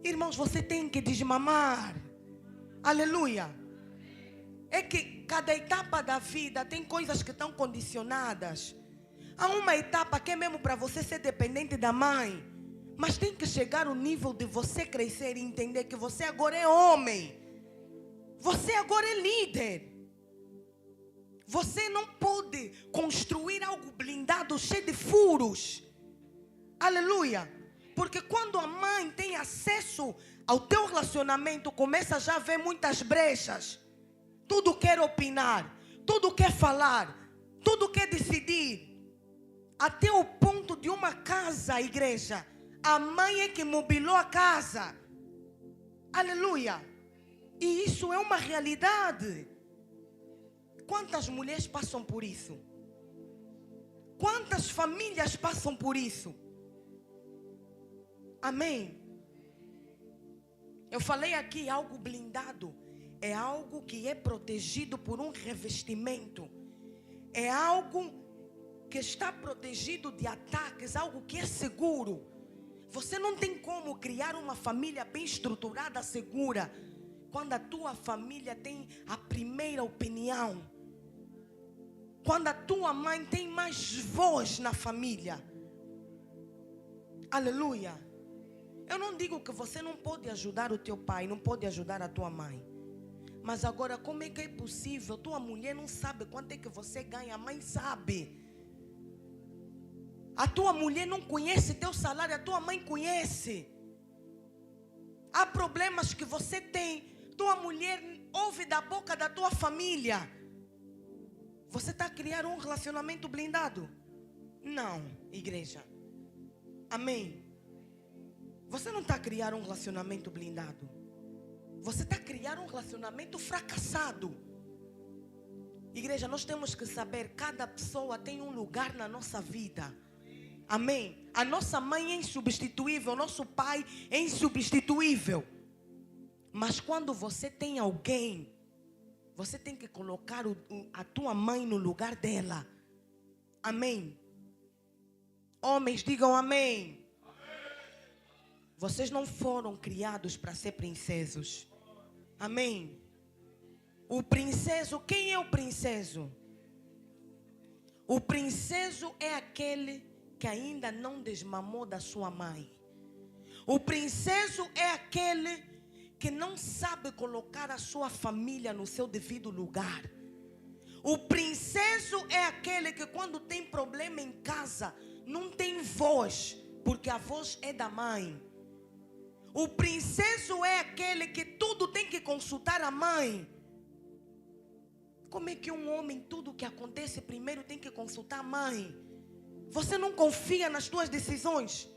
Irmãos, você tem que desmamar. Aleluia. É que cada etapa da vida tem coisas que estão condicionadas. Há uma etapa que é mesmo para você ser dependente da mãe. Mas tem que chegar o nível de você crescer e entender que você agora é homem. Você agora é líder. Você não pode construir algo blindado, cheio de furos. Aleluia. Porque quando a mãe tem acesso ao teu relacionamento, começa já a ver muitas brechas. Tudo quer opinar, tudo quer falar, tudo quer decidir. Até o ponto de uma casa, igreja, a mãe é que mobilou a casa. Aleluia. E isso é uma realidade. Quantas mulheres passam por isso? Quantas famílias passam por isso? Amém. Eu falei aqui, algo blindado é algo que é protegido por um revestimento. É algo que está protegido de ataques, algo que é seguro. Você não tem como criar uma família bem estruturada, segura, quando a tua família tem a primeira opinião. Quando a tua mãe tem mais voz na família. Aleluia. Eu não digo que você não pode ajudar o teu pai, não pode ajudar a tua mãe. Mas agora, como é que é possível? Tua mulher não sabe quanto é que você ganha, a mãe sabe. A tua mulher não conhece teu salário, a tua mãe conhece. Há problemas que você tem, tua mulher ouve da boca da tua família. Você está a criar um relacionamento blindado? Não, igreja. Amém. Você não está a criar um relacionamento blindado. Você está a criar um relacionamento fracassado. Igreja, nós temos que saber, cada pessoa tem um lugar na nossa vida. Amém. A nossa mãe é insubstituível, o nosso pai é insubstituível. Mas quando você tem alguém, você tem que colocar a tua mãe no lugar dela. Amém. Homens, digam amém. Vocês não foram criados para ser princesos. Amém. O princeso, quem é o princeso? O princeso é aquele que ainda não desmamou da sua mãe. O princeso é aquele que não sabe colocar a sua família no seu devido lugar. O princeso é aquele que quando tem problema em casa, não tem voz, porque a voz é da mãe. O princeso é aquele que tudo tem que consultar a mãe. Como é que um homem, tudo que acontece primeiro tem que consultar a mãe? Você não confia nas tuas decisões.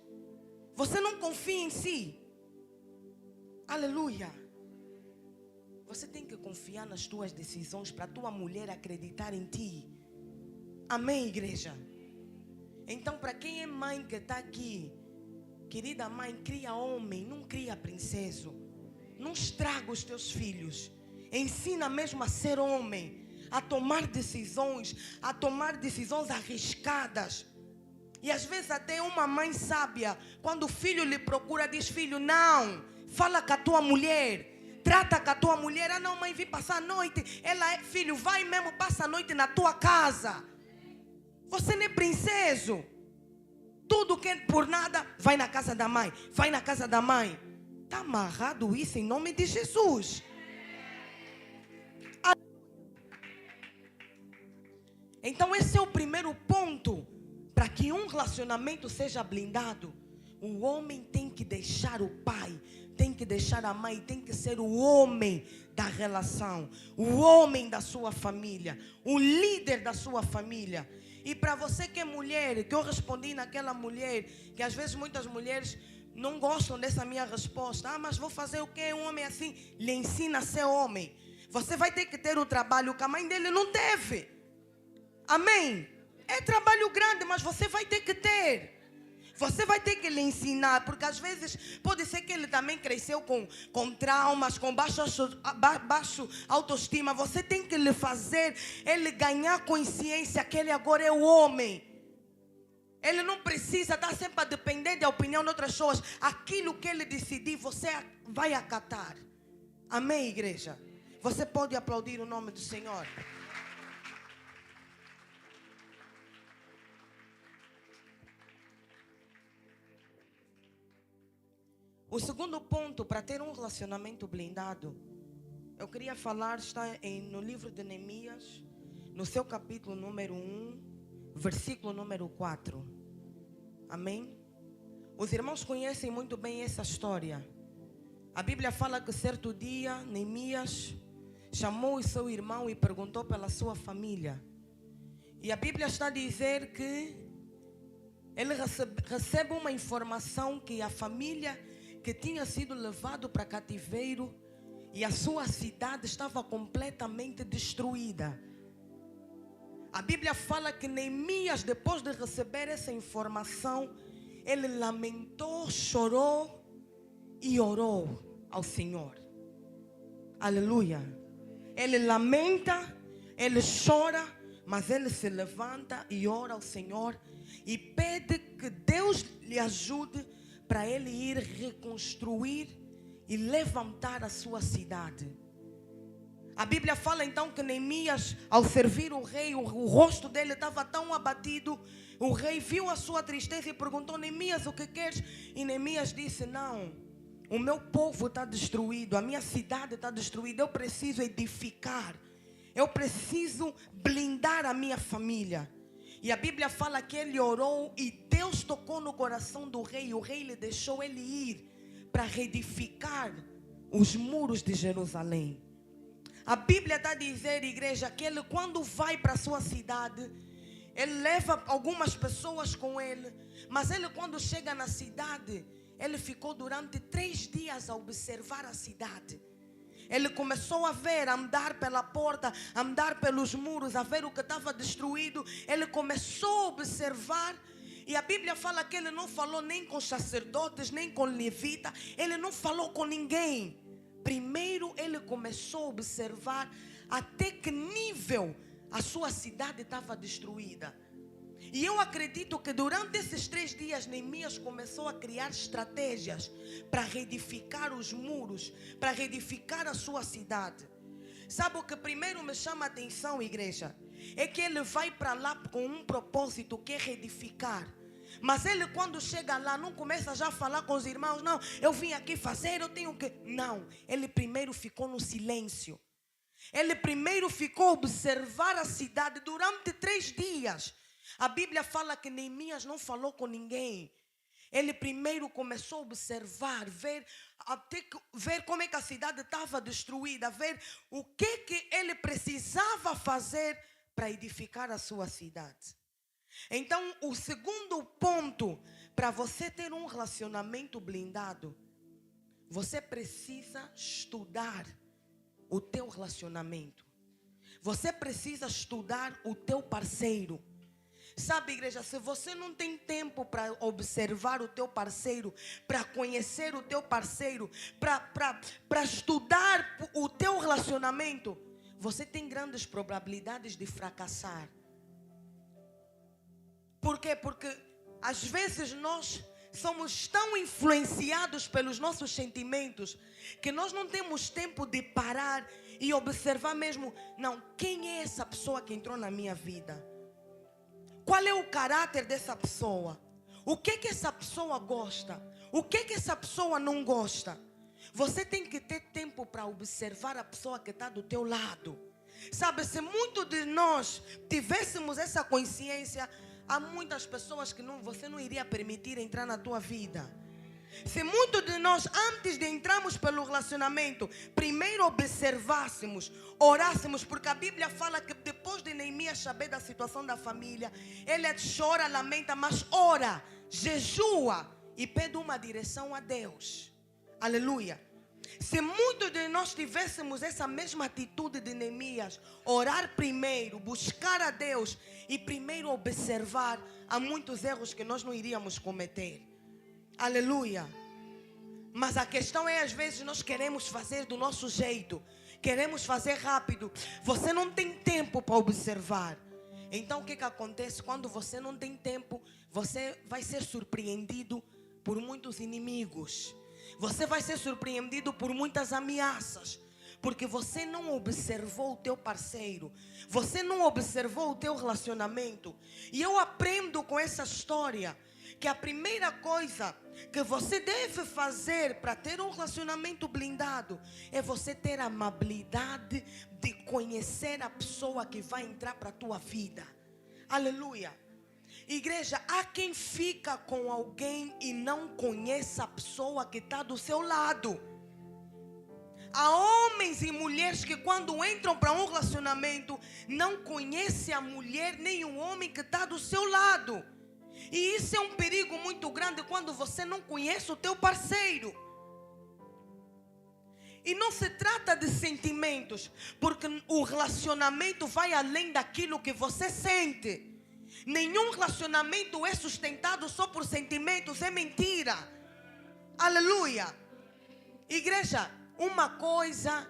Você não confia em si. Aleluia. Você tem que confiar nas tuas decisões para a tua mulher acreditar em ti. Amém, igreja? Então, para quem é mãe que está aqui, querida mãe, cria homem, não cria princeso. Não estraga os teus filhos. Ensina mesmo a ser homem, a tomar decisões arriscadas. E às vezes até uma mãe sábia, quando o filho lhe procura, diz: filho, não, fala com a tua mulher, trata com a tua mulher. Ah não, mãe, vim passar a noite. Ela é: filho, vai mesmo, passa a noite na tua casa. Você não é princeso. Tudo que é por nada, vai na casa da mãe, vai na casa da mãe. Está amarrado isso em nome de Jesus. Então esse é o primeiro ponto. Para que um relacionamento seja blindado, o homem tem que deixar o pai, tem que deixar a mãe, tem que ser o homem da relação, o homem da sua família, o líder da sua família. E para você que é mulher, que eu respondi naquela mulher, que às vezes muitas mulheres não gostam dessa minha resposta. Ah, mas vou fazer o quê? Um homem assim lhe ensina a ser homem. Você vai ter que ter o trabalho que a mãe dele não teve. Amém? É trabalho grande, mas você vai ter que ter. Você vai ter que lhe ensinar, porque às vezes pode ser que ele também cresceu com traumas, com baixo autoestima. Você tem que lhe fazer ele ganhar consciência que ele agora é o homem. Ele não precisa estar sempre a depender da opinião de outras pessoas. Aquilo que ele decidir, você vai acatar. Amém, igreja? Você pode aplaudir o nome do Senhor? O segundo ponto para ter um relacionamento blindado, eu queria falar, está no livro de Neemias, no seu capítulo número 1, versículo número 4. Amém? Os irmãos conhecem muito bem essa história. A Bíblia fala que certo dia Neemias chamou o seu irmão e perguntou pela sua família. E a Bíblia está a dizer que ele recebe uma informação que a família que tinha sido levado para cativeiro e a sua cidade estava completamente destruída. A Bíblia fala que Neemias, depois de receber essa informação, ele lamentou, chorou e orou ao Senhor. Aleluia. Ele lamenta, ele chora, mas ele se levanta e ora ao Senhor e pede que Deus lhe ajude para ele ir reconstruir e levantar a sua cidade. A Bíblia fala então que Neemias, ao servir o rei, o rosto dele estava tão abatido. O rei viu a sua tristeza e perguntou: Neemias, o que queres? E Neemias disse: não, o meu povo está destruído, a minha cidade está destruída, eu preciso edificar, eu preciso blindar a minha família. E a Bíblia fala que ele orou e Deus tocou no coração do rei. O rei lhe deixou ele ir para reedificar os muros de Jerusalém. A Bíblia está a dizer, igreja, que ele, quando vai para a sua cidade, ele leva algumas pessoas com ele. Mas ele, quando chega na cidade, ele ficou durante 3 dias a observar a cidade. Ele começou a ver, a andar pela porta, a andar pelos muros, a ver o que estava destruído. Ele começou a observar. E a Bíblia fala que ele não falou nem com sacerdotes, nem com levita. Ele não falou com ninguém. Primeiro ele começou a observar até que nível a sua cidade estava destruída. E eu acredito que durante esses 3 dias Neemias começou a criar estratégias para reedificar os muros, para reedificar a sua cidade. Sabe o que primeiro me chama a atenção, igreja? É que ele vai para lá com um propósito, que é reedificar. Mas ele, quando chega lá, não começa já a falar com os irmãos: não, eu vim aqui fazer, eu tenho que... Não, ele primeiro ficou no silêncio. Ele primeiro ficou a observar a cidade durante 3 dias. A Bíblia fala que Neemias não falou com ninguém. Ele primeiro começou a observar, ver como é que a cidade estava destruída, ver o que ele precisava fazer para edificar a sua cidade. Então, o segundo ponto para você ter um relacionamento blindado, você precisa estudar o teu relacionamento. Você precisa estudar o teu parceiro. Sabe, igreja, se você não tem tempo para observar o teu parceiro, para conhecer o teu parceiro, para estudar o teu relacionamento, você tem grandes probabilidades de fracassar. Por quê? Porque às vezes nós somos tão influenciados pelos nossos sentimentos que nós não temos tempo de parar e observar mesmo: não, quem é essa pessoa que entrou na minha vida? Qual é o caráter dessa pessoa? O que essa pessoa gosta? O que essa pessoa não gosta? Você tem que ter tempo para observar a pessoa que está do teu lado. Sabe, se muito de nós tivéssemos essa consciência, há muitas pessoas que você não iria permitir entrar na tua vida. Se muito de nós, antes de entrarmos pelo relacionamento, primeiro observássemos, orássemos, porque a Bíblia fala que depois de Neemias saber da situação da família, ele chora, lamenta, mas ora, jejua e pede uma direção a Deus. Aleluia. Se muitos de nós tivéssemos essa mesma atitude de Neemias, orar primeiro, buscar a Deus e primeiro observar, há muitos erros que nós não iríamos cometer. Aleluia. Mas a questão é, às vezes nós queremos fazer do nosso jeito, queremos fazer rápido. Você não tem tempo para observar. Então o que acontece? Quando você não tem tempo, você vai ser surpreendido por muitos inimigos. Você vai ser surpreendido por muitas ameaças. Porque você não observou o teu parceiro. Você não observou o teu relacionamento. E eu aprendo com essa história que a primeira coisa que você deve fazer para ter um relacionamento blindado é você ter a amabilidade de conhecer a pessoa que vai entrar para a tua vida. Aleluia. Igreja, há quem fica com alguém e não conhece a pessoa que está do seu lado. Há homens e mulheres que quando entram para um relacionamento não conhecem a mulher nem o homem que está do seu lado. E isso é um perigo muito grande quando você não conhece o teu parceiro. E não se trata de sentimentos, porque o relacionamento vai além daquilo que você sente. Nenhum relacionamento é sustentado só por sentimentos, é mentira. Aleluia. Igreja, uma coisa,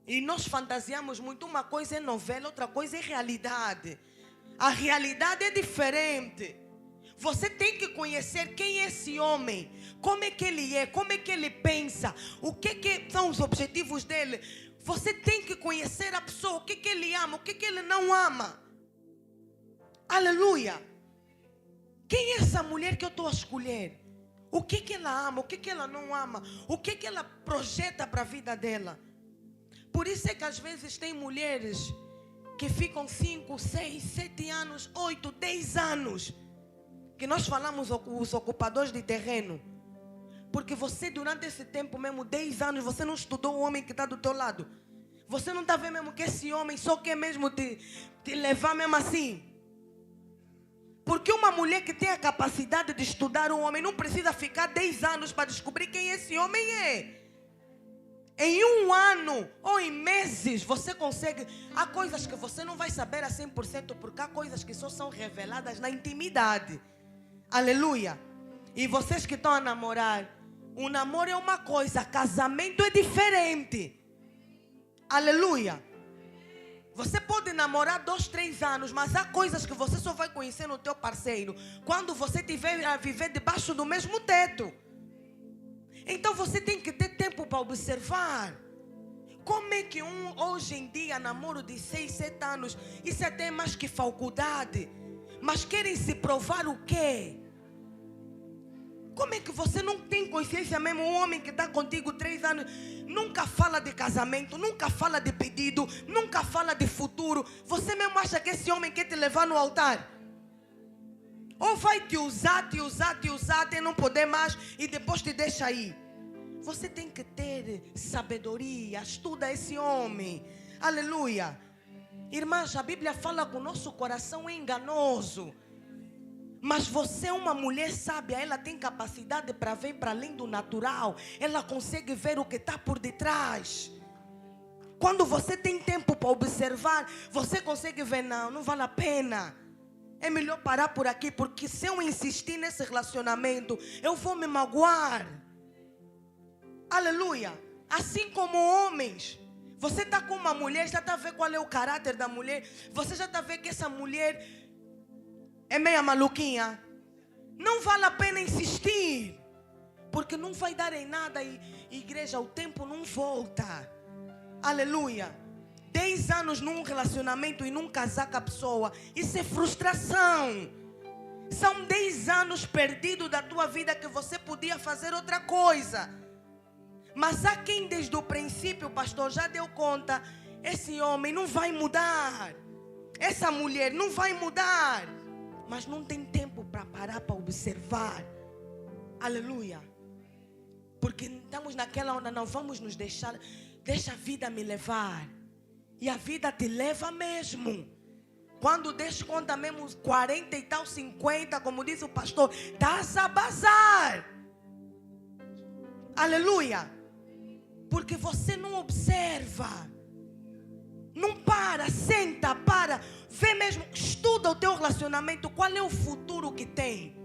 e nós fantasiamos muito, uma coisa é novela, outra coisa é realidade. A realidade é diferente. Você tem que conhecer quem é esse homem, como é que ele é, como é que ele pensa, o que são os objetivos dele. Você tem que conhecer a pessoa, o que ele ama, o que ele não ama. Aleluia. Quem é essa mulher que eu estou a escolher? O que ela ama, o que ela não ama, o que ela projeta para a vida dela. Por isso é que às vezes tem mulheres que ficam 5, 6, 7 anos, 8, 10 anos. Que nós falamos os ocupadores de terreno. Porque você durante esse tempo mesmo, 10 anos, você não estudou o homem que está do teu lado. Você não está vendo mesmo que esse homem só quer mesmo te levar mesmo assim. Porque uma mulher que tem a capacidade de estudar um homem não precisa ficar 10 anos para descobrir quem esse homem é. Em 1 ano ou em meses você consegue. Há coisas que você não vai saber a 100%, porque há coisas que só são reveladas na intimidade. Aleluia. E vocês que estão a namorar, o namoro é uma coisa, casamento é diferente. Aleluia. Você pode namorar 2, 3 anos, mas há coisas que você só vai conhecer no teu parceiro quando você tiver a viver debaixo do mesmo teto. Então você tem que ter tempo para observar. Como é que hoje em dia namoro de 6, 7 anos, isso até é mais que faculdade, mas querem se provar o quê? Como é que você não tem consciência mesmo? Um homem que está contigo 3 anos nunca fala de casamento, nunca fala de pedido, nunca fala de futuro. Você mesmo acha que esse homem quer te levar no altar? Ou vai te usar até não poder mais e depois te deixa aí? Você tem que ter sabedoria. Estuda esse homem. Aleluia. Irmãs, a Bíblia fala que o nosso coração é enganoso. Mas você é uma mulher sábia. Ela tem capacidade para ver para além do natural. Ela consegue ver o que está por detrás. Quando você tem tempo para observar, você consegue ver, não vale a pena. É melhor parar por aqui, porque se eu insistir nesse relacionamento, eu vou me magoar. Aleluia. Assim como homens, você está com uma mulher, já está a ver qual é o caráter da mulher. Você já está a ver que essa mulher é meia maluquinha. Não vale a pena insistir, porque não vai dar em nada. E igreja, o tempo não volta. Aleluia. 10 anos num relacionamento e não casar com a pessoa, isso é frustração. São 10 anos perdidos da tua vida que você podia fazer outra coisa. Mas há quem desde o princípio, o pastor já deu conta, esse homem não vai mudar, essa mulher não vai mudar, mas não tem tempo para parar para observar. Aleluia. Porque estamos naquela onda, não vamos nos deixar, deixa a vida me levar. E a vida te leva mesmo. Quando des conta mesmo 40 e tal, 50, como diz o pastor, estás a bazar. Aleluia. Porque você não observa. Não para, senta, para. Vê mesmo, estuda o teu relacionamento. Qual é o futuro que tem?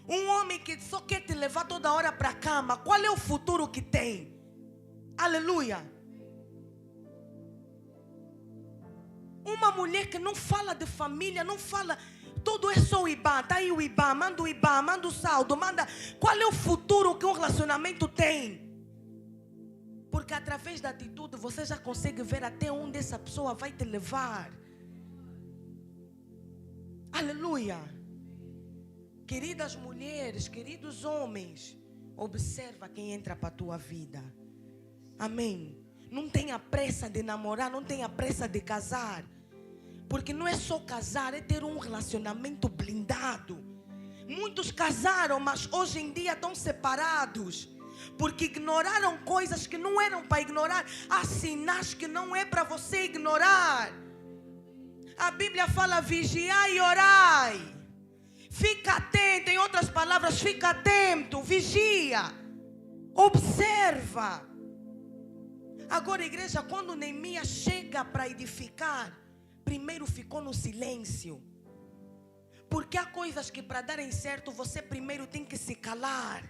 Um homem que só quer te levar toda hora para a cama, qual é o futuro que tem? Aleluia. Uma mulher que não fala de família, não fala, tudo é só o IBA, tá aí o IBA, manda o saldo, manda. Qual é o futuro que um relacionamento tem? Porque através da atitude você já consegue ver até onde essa pessoa vai te levar. Aleluia. Queridas mulheres, queridos homens, observa quem entra para a tua vida. Amém. Não tenha pressa de namorar, não tenha pressa de casar. Porque não é só casar, é ter um relacionamento blindado. Muitos casaram, mas hoje em dia estão separados. Porque ignoraram coisas que não eram para ignorar. Há sinais que não é para você ignorar. A Bíblia fala: vigiai e orai. Fica atento, em outras palavras, fica atento, vigia, observa. Agora, igreja, quando Neemias chega para edificar, primeiro ficou no silêncio. Porque há coisas que para darem certo, você primeiro tem que se calar.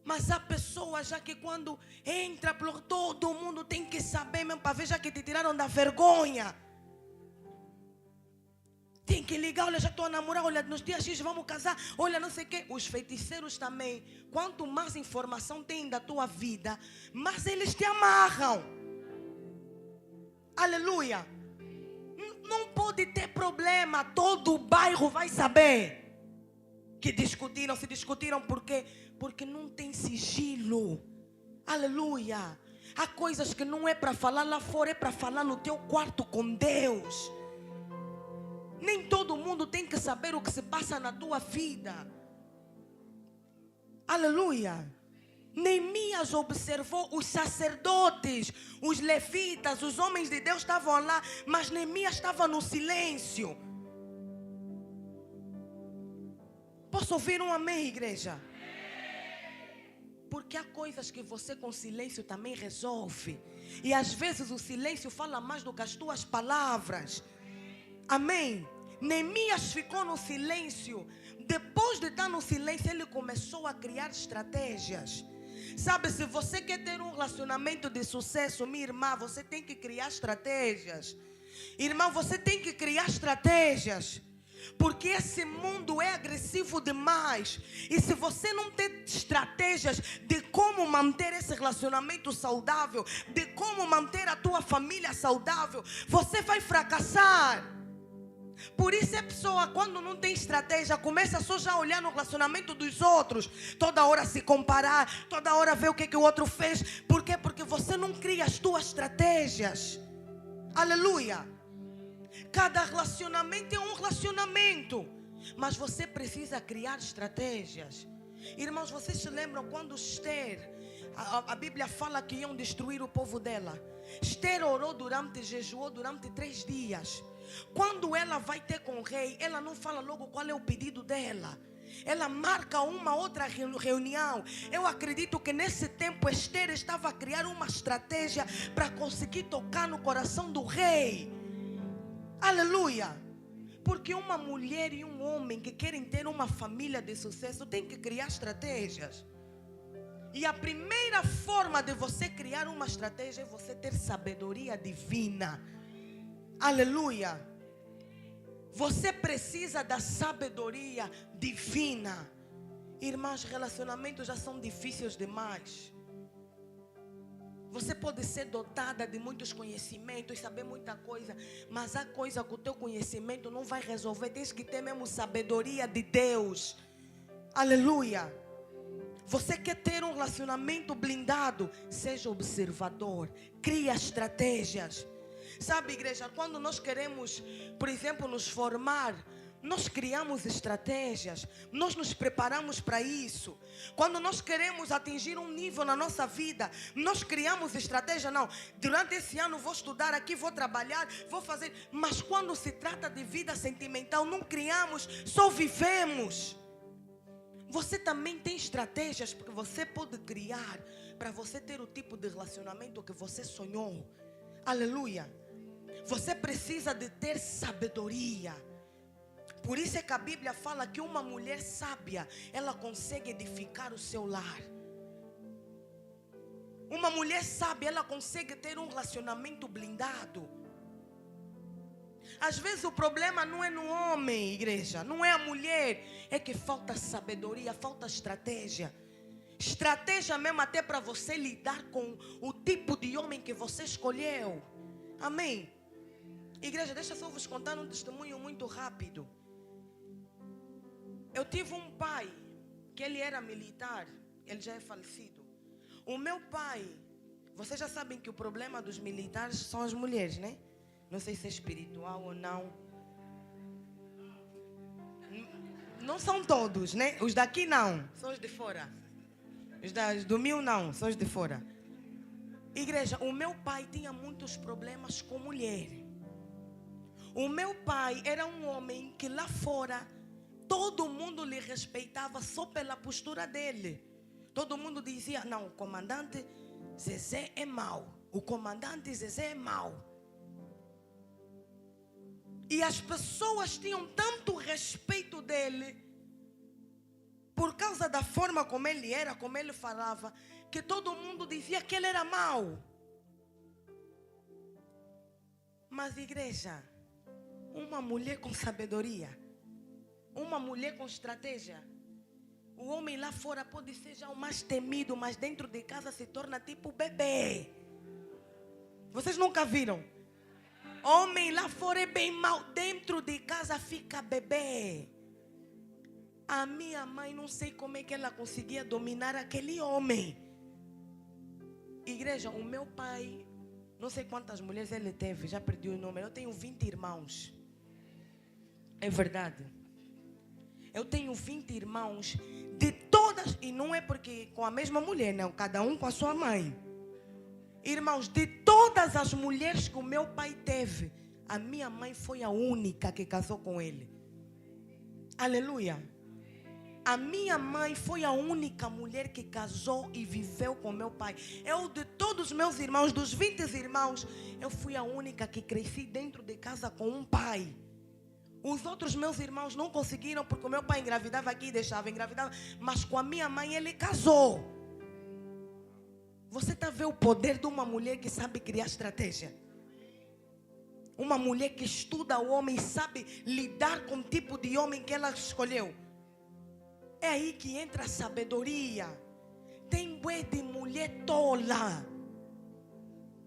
Mas há pessoas já que quando entra, todo mundo tem que saber mesmo, para ver já que te tiraram da vergonha. Tem que ligar, olha, já estou a namorar, olha, nos dias X vamos casar, olha, não sei o quê. Os feiticeiros também, quanto mais informação tem da tua vida, mais eles te amarram. Aleluia. Não pode ter problema, todo o bairro vai saber que discutiram. Se discutiram por quê? Porque não tem sigilo. Aleluia. Há coisas que não é para falar lá fora, é para falar no teu quarto com Deus. Nem todo mundo tem que saber o que se passa na tua vida. Aleluia. Neemias observou os sacerdotes, os levitas, os homens de Deus estavam lá, mas Neemias estava no silêncio. Posso ouvir um amém, igreja? Porque há coisas que você com silêncio também resolve. E às vezes o silêncio fala mais do que as tuas palavras. Amém. Neemias ficou no silêncio. Depois de estar no silêncio, ele começou a criar estratégias. Sabe, se você quer ter um relacionamento de sucesso, minha irmã, você tem que criar estratégias. Irmão, você tem que criar estratégias. Porque esse mundo é agressivo demais. E se você não tem estratégias de como manter esse relacionamento saudável, de como manter a tua família saudável, você vai fracassar. Por isso a pessoa, quando não tem estratégia, começa só já a olhar no relacionamento dos outros. Toda hora se comparar, toda hora ver o que o outro fez. Por quê? Porque você não cria as tuas estratégias. Aleluia. Cada relacionamento é um relacionamento, mas você precisa criar estratégias. Irmãos, vocês se lembram quando Esther, a Bíblia fala que iam destruir o povo dela. Esther orou jejuou durante 3 dias. Quando ela vai ter com o rei, ela não fala logo qual é o pedido dela. Ela marca uma outra reunião. Eu acredito que nesse tempo Esther estava a criar uma estratégia para conseguir tocar no coração do rei. Aleluia. Porque uma mulher e um homem que querem ter uma família de sucesso tem que criar estratégias. E a primeira forma de você criar uma estratégia é você ter sabedoria divina. Aleluia. Você precisa da sabedoria divina. Irmãos, relacionamentos já são difíceis demais. Você pode ser dotada de muitos conhecimentos, saber muita coisa, mas há coisa que o teu conhecimento não vai resolver. Tens que ter mesmo sabedoria de Deus. Aleluia. Você quer ter um relacionamento blindado? Seja observador. Cria estratégias. Sabe, igreja, quando nós queremos, por exemplo, nos formar, nós criamos estratégias, nós nos preparamos para isso. Quando nós queremos atingir um nível na nossa vida, nós criamos estratégia. Não, durante esse ano vou estudar aqui, vou trabalhar, vou fazer. Mas quando se trata de vida sentimental, não criamos, só vivemos. Você também tem estratégias que você pode criar para você ter o tipo de relacionamento que você sonhou. Aleluia. Você precisa de ter sabedoria. Por isso é que a Bíblia fala que uma mulher sábia, ela consegue edificar o seu lar. Uma mulher sábia, ela consegue ter um relacionamento blindado. Às vezes o problema não é no homem, igreja, não é a mulher, é que falta sabedoria, falta estratégia. Estratégia mesmo até para você lidar com o tipo de homem que você escolheu. Amém? Igreja, deixa só vos contar um testemunho muito rápido. Eu tive um pai que ele era militar. Ele já é falecido. O meu pai, vocês já sabem que o problema dos militares são as mulheres, né? Não sei se é espiritual ou não. Não são todos, né? Os daqui não, são os de fora. Os do mil não, são os de fora. Igreja, o meu pai tinha muitos problemas com mulher. O meu pai era um homem que lá fora todo mundo lhe respeitava só pela postura dele. Todo mundo dizia, não, o comandante Zezé é mau. O comandante Zezé é mau. E as pessoas tinham tanto respeito dele, por causa da forma como ele era, como ele falava, que todo mundo dizia que ele era mau. Mas igreja, uma mulher com sabedoria, uma mulher com estratégia, o homem lá fora pode ser já o mais temido, mas dentro de casa se torna tipo bebê. Vocês nunca viram? Homem lá fora é bem mau, dentro de casa fica bebê. A minha mãe, não sei como é que ela conseguia dominar aquele homem. Igreja, o meu pai, não sei quantas mulheres ele teve, já perdi o número. Eu tenho 20 irmãos. É verdade. Eu tenho 20 irmãos de todas, e não é porque com a mesma mulher, não, cada um com a sua mãe. Irmãos, de todas as mulheres que o meu pai teve, a minha mãe foi a única que casou com ele. Aleluia. A minha mãe foi a única mulher que casou e viveu com meu pai. Eu, de todos os meus irmãos, dos 20 irmãos, eu fui a única que cresci dentro de casa com um pai. Os outros meus irmãos não conseguiram, porque o meu pai engravidava aqui e deixava, engravidava. Mas com a minha mãe ele casou. Você está a ver o poder de uma mulher que sabe criar estratégia? Uma mulher que estuda o homem e sabe lidar com o tipo de homem que ela escolheu. É aí que entra a sabedoria. Tem bué de mulher tola.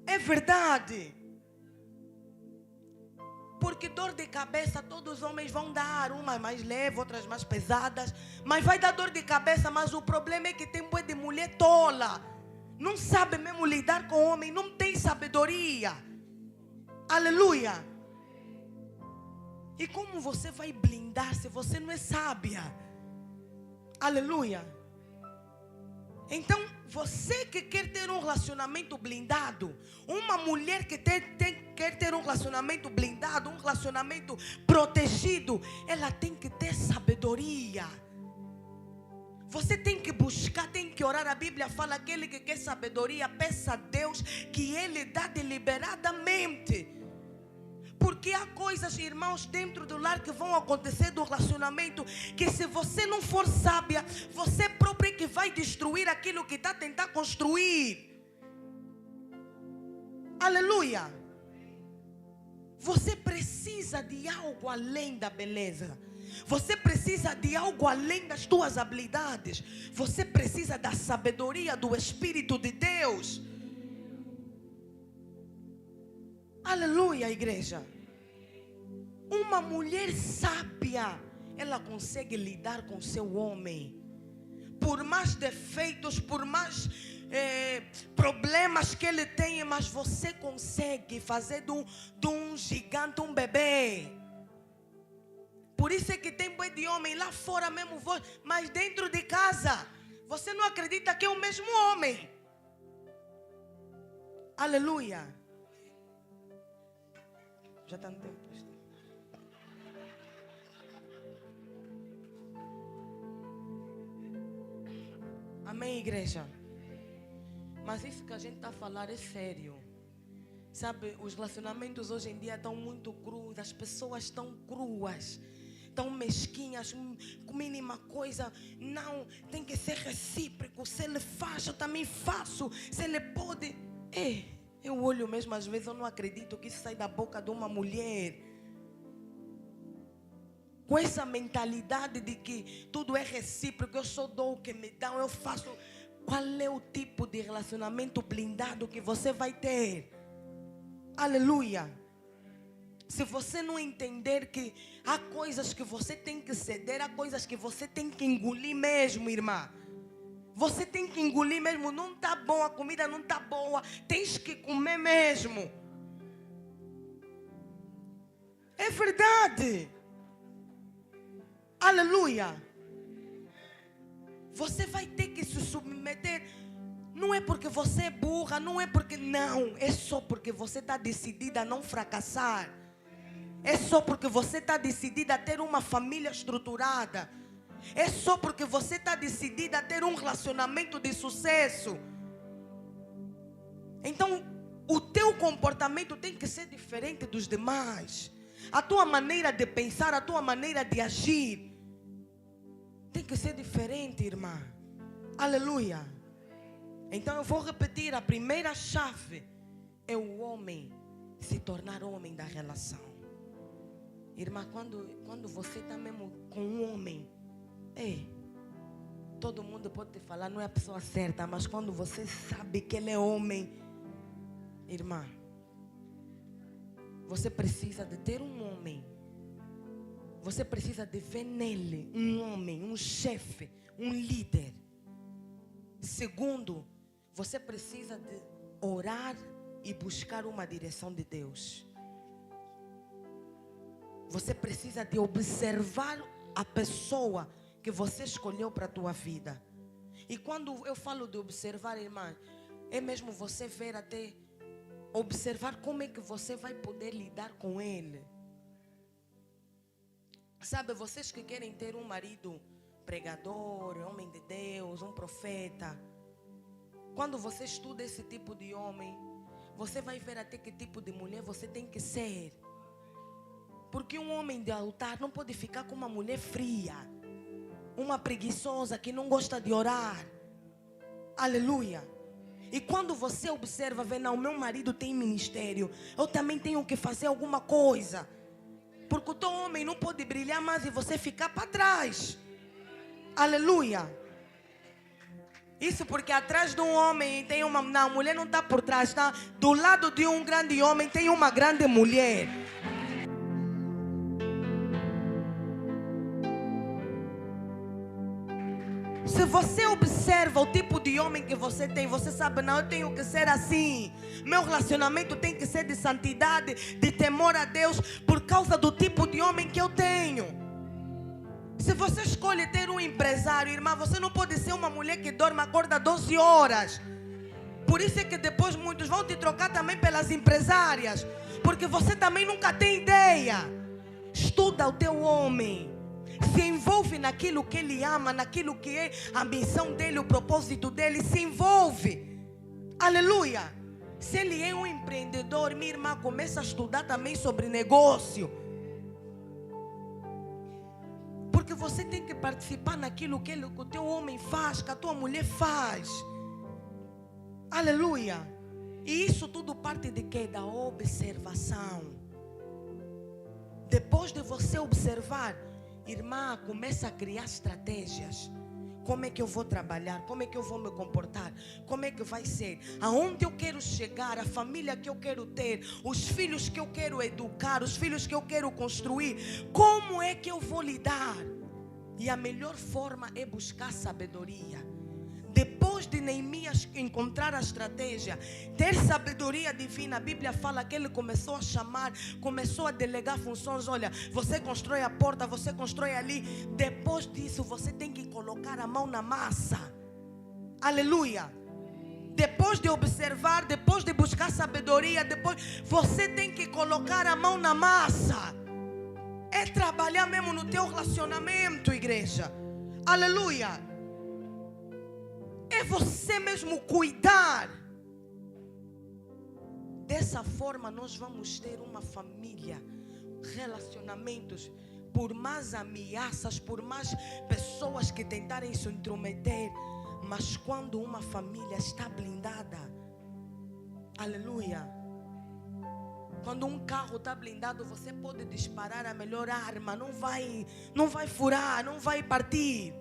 É verdade. Porque dor de cabeça todos os homens vão dar. Umas mais leves, outras mais pesadas. Mas vai dar dor de cabeça. Mas o problema é que tem bué de mulher tola. Não sabe mesmo lidar com o homem. Não tem sabedoria. Aleluia. E como você vai blindar se você não é sábia? Aleluia. Então, você que quer ter um relacionamento blindado, uma mulher que quer ter um relacionamento blindado, um relacionamento protegido, ela tem que ter sabedoria. Você tem que buscar, tem que orar. A Bíblia fala: aquele que quer sabedoria, peça a Deus que Ele dá deliberadamente. Porque há coisas, irmãos, dentro do lar que vão acontecer do relacionamento, que se você não for sábia, você própria é que vai destruir aquilo que está a tentar construir. Aleluia. Você precisa de algo além da beleza. Você precisa de algo além das tuas habilidades. Você precisa da sabedoria do Espírito de Deus. Aleluia, igreja. Uma mulher sábia, ela consegue lidar com seu homem. Por mais defeitos, por mais problemas que ele tenha, mas você consegue fazer de um gigante um bebê. Por isso é que tem boi de homem lá fora mesmo, mas dentro de casa você não acredita que é o mesmo homem. Aleluia. Já está no tempo. Amém, igreja? Mas isso que a gente está a falar é sério. Sabe, os relacionamentos hoje em dia estão muito crus. As pessoas estão cruas, tão mesquinhas, com mínima coisa. Não, tem que ser recíproco. Se ele faz, eu também faço. Se ele pode. Eu olho mesmo, às vezes eu não acredito que isso sai da boca de uma mulher. Com essa mentalidade de que tudo é recíproco, eu só dou o que me dão, eu faço. Qual é o tipo de relacionamento blindado que você vai ter? Aleluia. Se você não entender que há coisas que você tem que ceder, há coisas que você tem que engolir mesmo, irmã. Você tem que engolir mesmo. Não está bom, a comida não está boa. Tens que comer mesmo. É verdade. Aleluia. Você vai ter que se submeter. Não é porque você é burra, não é porque... Não, é só porque você está decidida a não fracassar. É só porque você está decidida a ter uma família estruturada. É só porque você está decidida a ter um relacionamento de sucesso. Então, o teu comportamento tem que ser diferente dos demais. A tua maneira de pensar, a tua maneira de agir tem que ser diferente, irmã. Aleluia. Então eu vou repetir, a primeira chave é o homem se tornar homem da relação. Irmã, quando você está mesmo com um homem, todo mundo pode te falar, não é a pessoa certa, mas quando você sabe que ele é homem, irmã, você precisa de ter um homem. Você precisa de ver nele um homem, um chefe, um líder. Segundo, você precisa de orar e buscar uma direção de Deus. Você precisa de observar a pessoa que você escolheu para a tua vida. E quando eu falo de observar, irmã, é mesmo você ver até observar como é que você vai poder lidar com ele. Sabe, vocês que querem ter um marido pregador, homem de Deus, um profeta, quando você estuda esse tipo de homem, você vai ver até que tipo de mulher você tem que ser. Porque um homem de altar não pode ficar com uma mulher fria, uma preguiçosa que não gosta de orar. Aleluia. E quando você observa, vê, não, meu marido tem ministério, eu também tenho que fazer alguma coisa. Porque o teu homem não pode brilhar mais e você ficar para trás. Aleluia. Isso porque atrás de um homem tem uma... Não, a mulher não está por trás, está do lado de um grande homem tem uma grande mulher. Se você observa o tipo de homem que você tem, você sabe, não, eu tenho que ser assim. Meu relacionamento tem que ser de santidade, de temor a Deus, por causa do tipo de homem que eu tenho. Se você escolhe ter um empresário, irmã, você não pode ser uma mulher que dorme, acorda 12 horas. Por isso é que depois muitos vão te trocar também pelas empresárias, porque você também nunca tem ideia. Estuda o teu homem. Se envolve naquilo que ele ama, naquilo que é a missão dele, o propósito dele, se envolve. Aleluia. Se ele é um empreendedor, minha irmã, começa a estudar também sobre negócio. Porque você tem que participar naquilo que o teu homem faz, que a tua mulher faz. Aleluia. E isso tudo parte de quê? Da observação. Depois de você observar, irmã, começa a criar estratégias. Como é que eu vou trabalhar? Como é que eu vou me comportar? Como é que vai ser? Aonde eu quero chegar? A família que eu quero ter? Os filhos que eu quero educar? Os filhos que eu quero construir? Como é que eu vou lidar? E a melhor forma é buscar sabedoria. Depois de Neemias encontrar a estratégia, ter sabedoria divina, a Bíblia fala que ele começou a chamar, começou a delegar funções. Olha, você constrói a porta, você constrói ali. Depois disso, você tem que colocar a mão na massa. Aleluia. Depois de observar, depois de buscar sabedoria, depois você tem que colocar a mão na massa. É trabalhar mesmo no teu relacionamento, igreja. Aleluia. É você mesmo cuidar. Dessa forma nós vamos ter uma família, relacionamentos. Por mais ameaças, por mais pessoas que tentarem se intrometer, mas quando uma família está blindada, aleluia. Quando um carro está blindado, você pode disparar a melhor arma, não vai furar, não vai partir.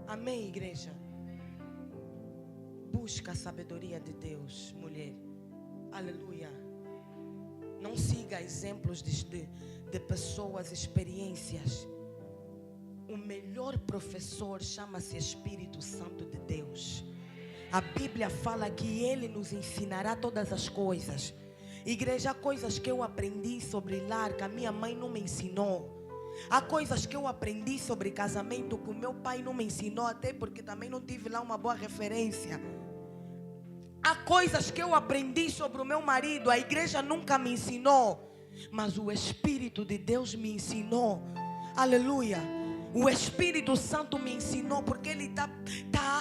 Amém, igreja? Busca a sabedoria de Deus, mulher. Aleluia. Não siga exemplos de pessoas, experiências. O melhor professor chama-se Espírito Santo de Deus. A Bíblia fala que Ele nos ensinará todas as coisas. Igreja, há coisas que eu aprendi sobre lar que a minha mãe não me ensinou. Há coisas que eu aprendi sobre casamento que o meu pai não me ensinou, até porque também não tive lá uma boa referência. Há coisas que eu aprendi sobre o meu marido, a igreja nunca me ensinou, mas o Espírito de Deus me ensinou. Aleluia. O Espírito Santo me ensinou, porque Ele está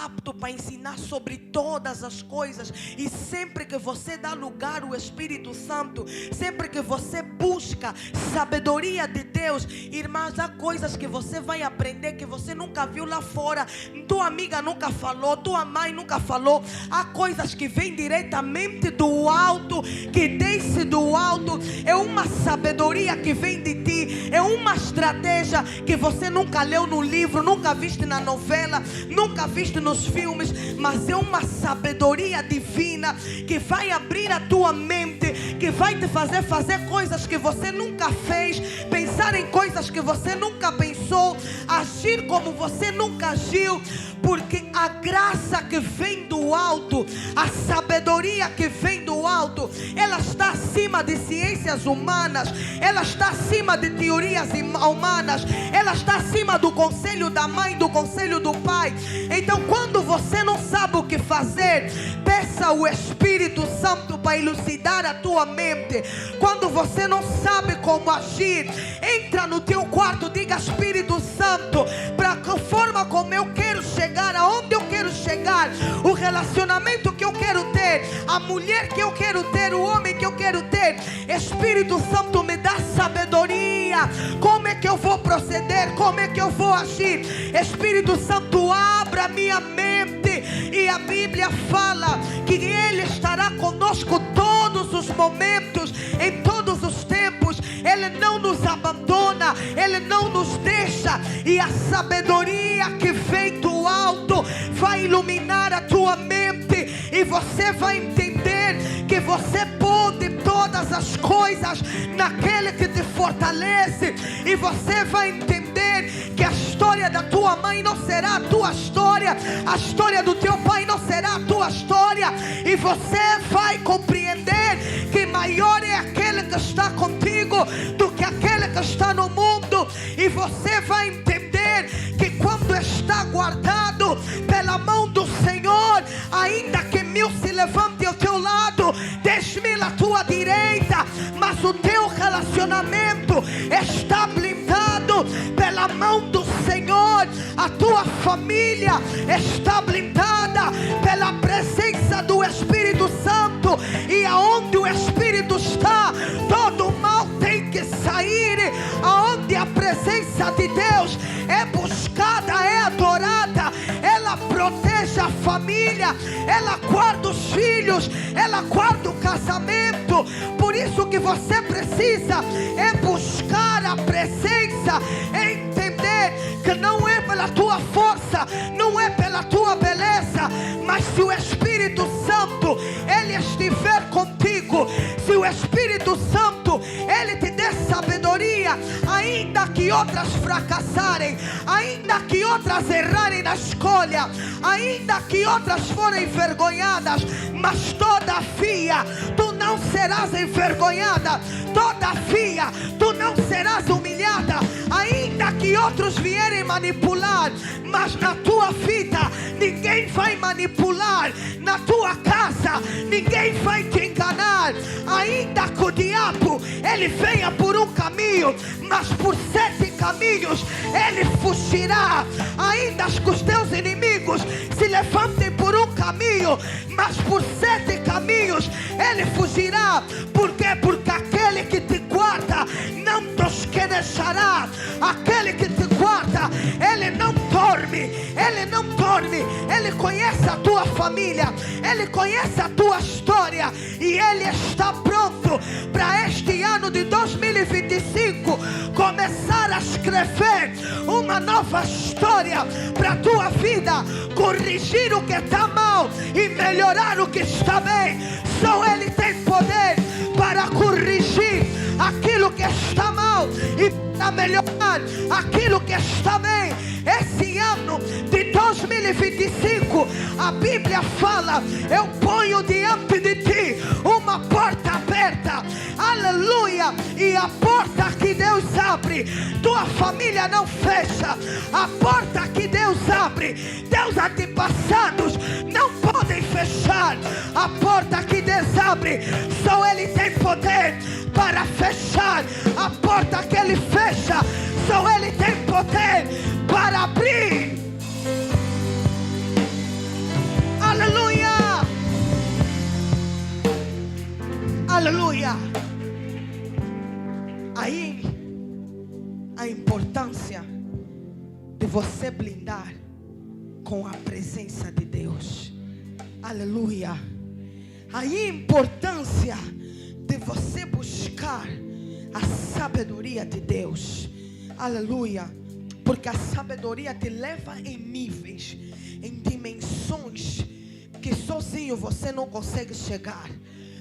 apto para ensinar sobre todas as coisas. E sempre que você dá lugar ao Espírito Santo, sempre que você busca sabedoria de Deus, irmãs, há coisas que você vai aprender que você nunca viu lá fora. Tua amiga nunca falou, tua mãe nunca falou. Há coisas que vêm diretamente do alto, que desce do alto. É uma sabedoria que vem de ti, é uma estratégia que você nunca leu no livro, nunca viste na novela, nunca viste nos filmes, mas é uma sabedoria divina que vai abrir a tua mente, que vai te fazer coisas que você nunca fez, pensar em coisas que você nunca pensou, agir como você nunca agiu, porque a graça que vem do alto, a sabedoria que vem do alto, ela está acima de ciências humanas, ela está acima de teorias humanas, ela está acima do conselho da mãe, do conselho do pai. Então, quando você não sabe o que fazer, peça o Espírito Santo para elucidar a tua mente. Quando você não sabe como agir, entra no teu quarto, diga: Espírito Santo, para a forma como eu quero chegar, aonde eu quero chegar, o relacionamento que eu quero ter, a mulher que eu quero ter, o homem que eu quero ter, Espírito Santo, me dá sabedoria. Como é que eu vou proceder? Como é que eu vou agir? Espírito Santo, abra a minha mente. E a Bíblia fala que Ele estará conosco todos os momentos, em todos os tempos. Ele não nos abandona, Ele não nos deixa. E a sabedoria que vem do alto vai iluminar a tua mente, e você vai entender que você pode todas as coisas naquele que te fortalece. E você vai entender que a história da tua mãe não será a tua história, a história do teu pai não será a tua história. E você vai compreender que maior é aquele que está contigo do que aquele que está no mundo. E você vai entender que quando está guardado pela mão do Senhor, ainda que 1000 se levante ao teu lado, 10.000 à tua direita, mas o teu relacionamento está blindado pela mão do Senhor. A tua família está blindada pela presença do Espírito Santo. E aonde o Espírito está, todo mal tem que sair. Aonde a presença de Deus é buscada, é adorada, ela protege a família, ela guarda os filhos, ela guarda o casamento. Por isso que você precisa é buscar a presença, é entender que não é pela tua força, não é pela tua beleza, mas se o Espírito Santo Ele estiver contigo, se o Espírito Santo Ele te der sabedoria, ainda que outras fracassarem, ainda que outras errarem na escolha, ainda que outras forem envergonhadas, mas todavia tu não serás envergonhada, todavia tu não serás humilhada. Ainda que outros vierem manipular, mas na tua vida ninguém vai manipular, na tua casa ninguém vai te enganar. Ainda que o diabo ele venha por um caminho, mas por 7 caminhos ele fugirá. Ainda que os teus inimigos se levantem por um caminho, mas por 7 caminhos ele fugirá. Por quê? Porque aquele que te guarda não tosquenejará, aquele que te guarda ele não torce. dorme. Ele não dorme. Ele conhece a tua família. Ele conhece a tua história. E Ele está pronto para este ano de 2025 começar a escrever uma nova história para a tua vida. Corrigir o que está mal e melhorar o que está bem. Só Ele tem poder para corrigir aquilo que está mal e para melhorar aquilo que está bem. Esse ano de 2025, a Bíblia fala: eu ponho diante de ti uma porta aberta. Aleluia! E a porta que Deus abre, tua família não fecha. A porta que Deus abre, teus antepassados não podem fechar. A porta que Deus abre, só Ele tem poder para fechar. A porta que Ele fecha, só Ele tem poder para abrir. Aleluia! Aleluia! Aí a importância de você blindar com a presença de Deus. Aleluia! Aí a importância de você buscar a sabedoria de Deus. Aleluia! Porque a sabedoria te leva em níveis, em dimensões que sozinho você não consegue chegar.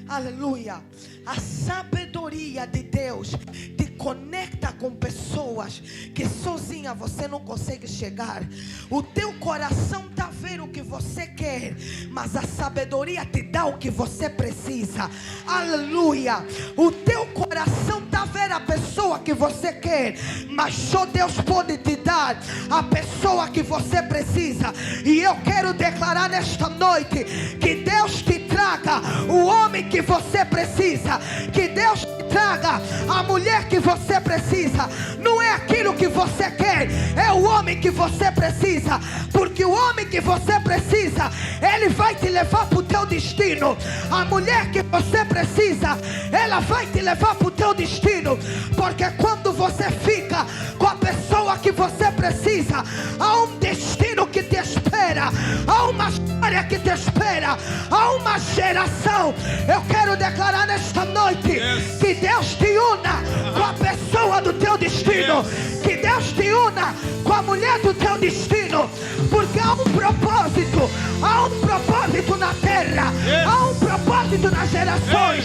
Aleluia! A sabedoria de Deus te conecta com pessoas que sozinha você não consegue chegar. O teu coração está vendo o que você quer, mas a sabedoria te dá o que você precisa. Aleluia! O teu coração está vendo a pessoa que você quer, mas só Deus pode te dar a pessoa que você precisa. E eu quero declarar nesta noite que Deus te traga o homem que você precisa, que Deus te traga a mulher que você precisa. Não é aquilo que você quer, é o homem que você precisa. Porque o homem que você precisa, ele vai te levar para o teu destino. A mulher que você precisa, ela vai te levar para o teu destino. Porque quando você fica com a pessoa que você precisa, há um destino que te espera, há uma história que te espera, há uma geração. Eu quero declarar nesta noite que Deus te una com a pessoa do teu destino, que Deus te una com a mulher do teu destino, porque há um propósito na terra, há um propósito nas gerações.